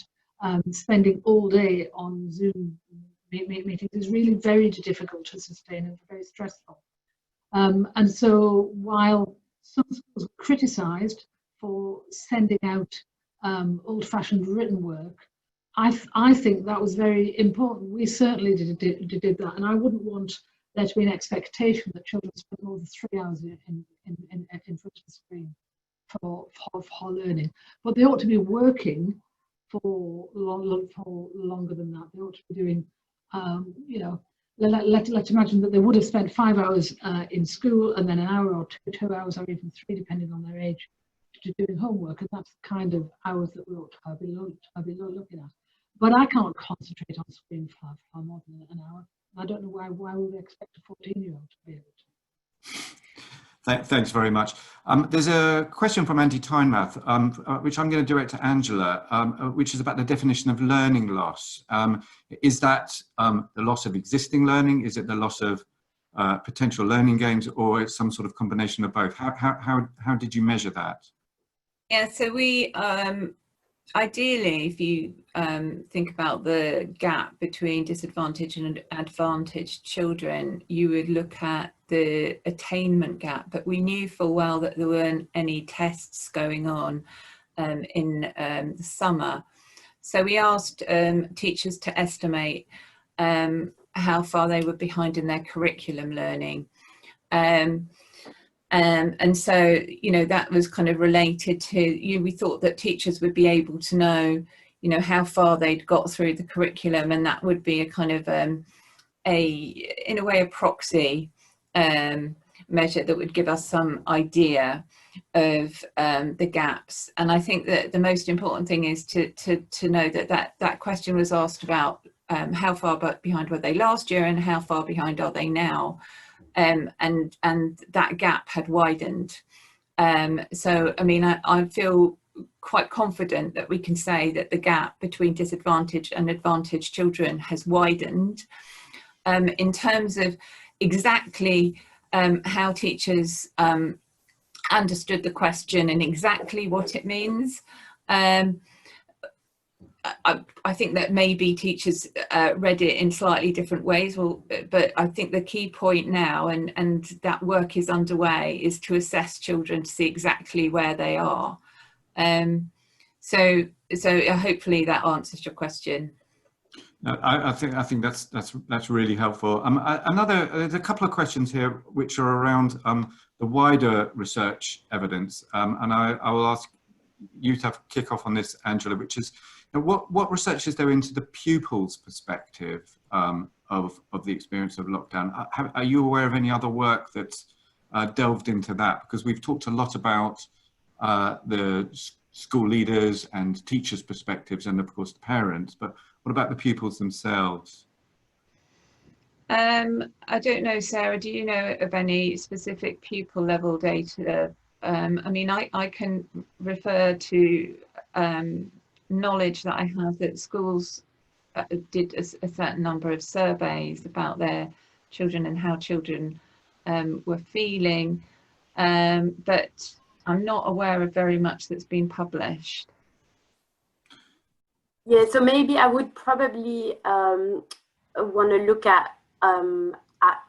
E: spending all day on Zoom meetings is really very difficult to sustain and very stressful. And so while some schools were criticised for sending out old-fashioned written work, I think that was very important. We certainly did that, and I wouldn't want there to be an expectation that children spend more than 3 hours in front of the screen for learning. But they ought to be working for longer than that. They ought to be doing, you know, let's imagine that they would have spent 5 hours in school and then an hour or 2 hours or even 3, depending on their age, to doing homework, and that's the kind of hours that we ought to be looking at. But I can't concentrate on screen for more than an hour. I don't know why would we expect a 14-year-old to be able to.
A: Thanks very much. There's a question from Andy Tynemouth, which I'm going to direct to Angela, which is about the definition of learning loss. Is that the loss of existing learning? Is it the loss of potential learning gains, or it's some sort of combination of both? How did you measure that?
B: Yeah, so we ideally, if you think about the gap between disadvantaged and advantaged children, you would look at the attainment gap, but we knew full well that there weren't any tests going on in the summer. So we asked teachers to estimate how far they were behind in their curriculum learning. And so, you know, that was kind of related to, we thought that teachers would be able to know, you know, how far they'd got through the curriculum, and that would be a kind of in a way, a proxy measure that would give us some idea of the gaps. And I think that the most important thing is to know that question was asked about how far behind were they last year and how far behind are they now. And that gap had widened. So, I mean, I feel quite confident that we can say that the gap between disadvantaged and advantaged children has widened. In terms of exactly how teachers understood the question and exactly what it means, I think that maybe teachers read it in slightly different ways, but I think the key point now, and that work is underway, is to assess children to see exactly where they are. So hopefully that answers your question.
A: No, I think that's really helpful. There's a couple of questions here which are around the wider research evidence, and I will ask you to kick off on this, Angela, which is, what research is there into the pupils' perspective of the experience of lockdown? Are you aware of any other work that's delved into that? Because we've talked a lot about the school leaders and teachers' perspectives, and of course the parents, but what about the pupils themselves?
B: I don't know, Sarah, do you know of any specific pupil level data? I mean, I can refer to knowledge that I have that schools did a certain number of surveys about their children and how children were feeling, but I'm not aware of very much that's been published.
C: Yeah, so maybe I would probably want to look at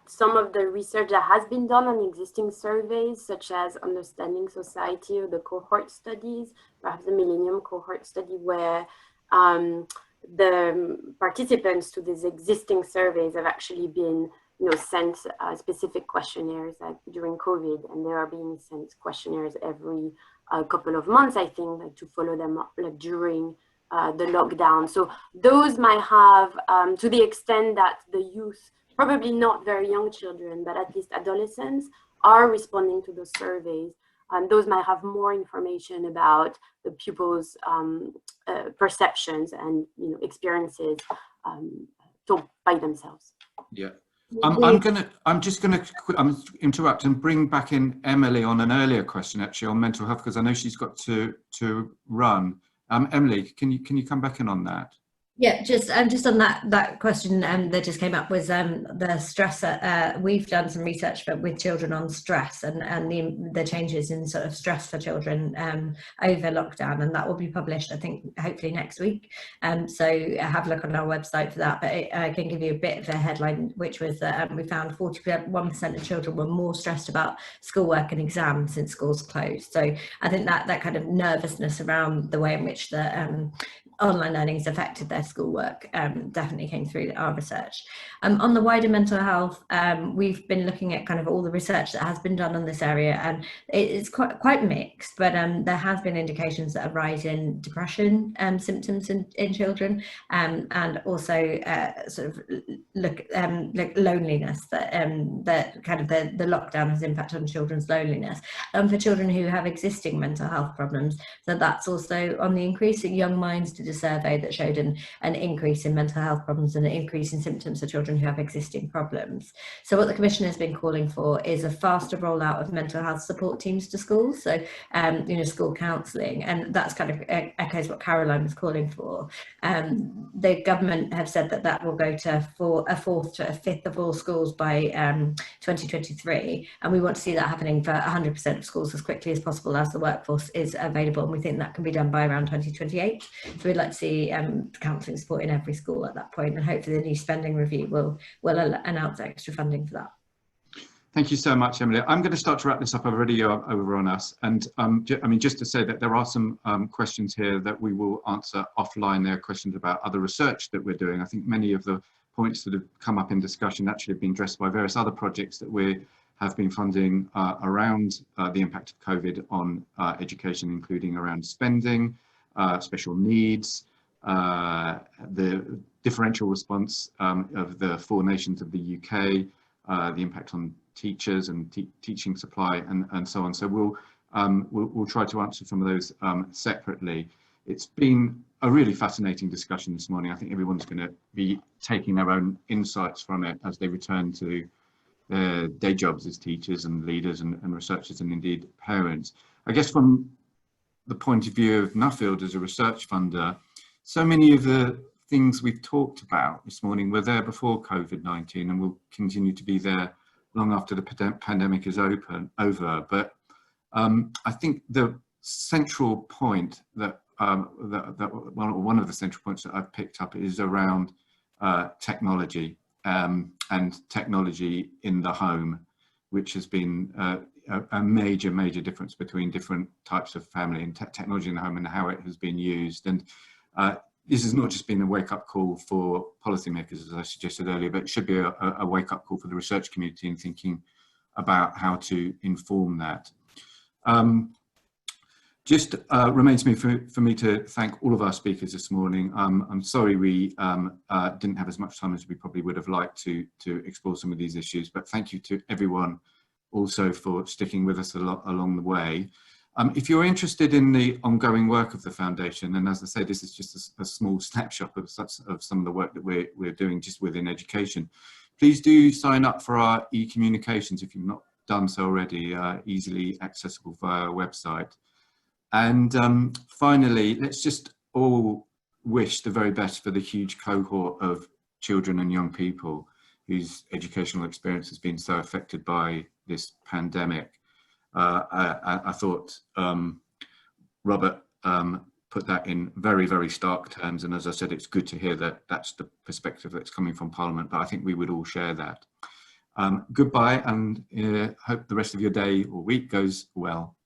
C: some of the research that has been done on existing surveys, such as Understanding Society or the cohort studies, perhaps the Millennium cohort study, where the participants to these existing surveys have actually been, sent specific questionnaires during COVID, and they are being sent questionnaires every couple of months, I think, to follow them up during the lockdown. So those might have, to the extent that the youth, probably not very young children, but at least adolescents, are responding to those surveys. And those might have more information about the pupils' perceptions and experiences by themselves.
A: Yeah. I'm just gonna interrupt and bring back in Emily on an earlier question, actually, on mental health, because I know she's got to run. Emily, can you come back in on that?
F: Yeah, just on that question that just came up was the stress. We've done some research with children on stress and the changes in sort of stress for children over lockdown, and that will be published, I think, hopefully next week. So have a look on our website for that. But I can give you a bit of a headline, which was that we found 41% of children were more stressed about schoolwork and exams since schools closed. So I think that kind of nervousness around the way in which the online learning has affected their schoolwork definitely came through our research. On the wider mental health, we've been looking at kind of all the research that has been done on this area, and it's quite mixed, but there has been indications that a rise in depression symptoms in children, and also sort of like loneliness, that kind of the lockdown has impacted on children's loneliness. For children who have existing mental health problems, so that's also on the increase. Young Minds did a survey that showed an increase in mental health problems and an increase in symptoms for children who have existing problems. So what the Commission has been calling for is a faster rollout of mental health support teams to schools, so school counselling, and that's kind of echoes what Caroline was calling for. The government have said that will go to a fourth to a fifth of all schools by 2023, and we want to see that happening for 100% of schools as quickly as possible as the workforce is available, and we think that can be done by around 2028. So we'd like to see counselling support in every school at that point, and hopefully the new spending review will announce extra funding for that.
A: Thank you so much, Emily. I'm going to start to wrap this up. I've already overrun us, and just to say that there are some questions here that we will answer offline. There are questions about other research that we're doing. I think many of the points that have come up in discussion actually have been addressed by various other projects that we have been funding around the impact of COVID on education, including around spending, special needs, the differential response of the 4 nations of the UK, the impact on teachers and teaching supply, and so on. So we'll try to answer some of those separately. It's been a really fascinating discussion this morning. I think everyone's going to be taking their own insights from it as they return to their day jobs as teachers and leaders and researchers, and indeed parents. I guess from the point of view of Nuffield as a research funder, so many of the things we've talked about this morning were there before COVID-19 and will continue to be there long after the pandemic is over. But I think the central point that one of the central points that I've picked up is around technology and technology in the home, which has been a major difference between different types of family and technology in the home and how it has been used. And this has not just been a wake-up call for policymakers, as I suggested earlier, but it should be a wake-up call for the research community in thinking about how to inform that. Just remains for me to thank all of our speakers this morning. I'm sorry we didn't have as much time as we probably would have liked to explore some of these issues, but thank you to everyone also for sticking with us along the way. If you're interested in the ongoing work of the Foundation, and as I say, this is just a small snapshot of some of the work that we're doing just within education, please do sign up for our e-communications if you've not done so already, easily accessible via our website. And finally, let's just all wish the very best for the huge cohort of children and young people whose educational experience has been so affected by this pandemic. I thought Robert put that in very stark terms, and as I said, it's good to hear that that's the perspective that's coming from Parliament, but I think we would all share that. Goodbye, and hope the rest of your day or week goes well.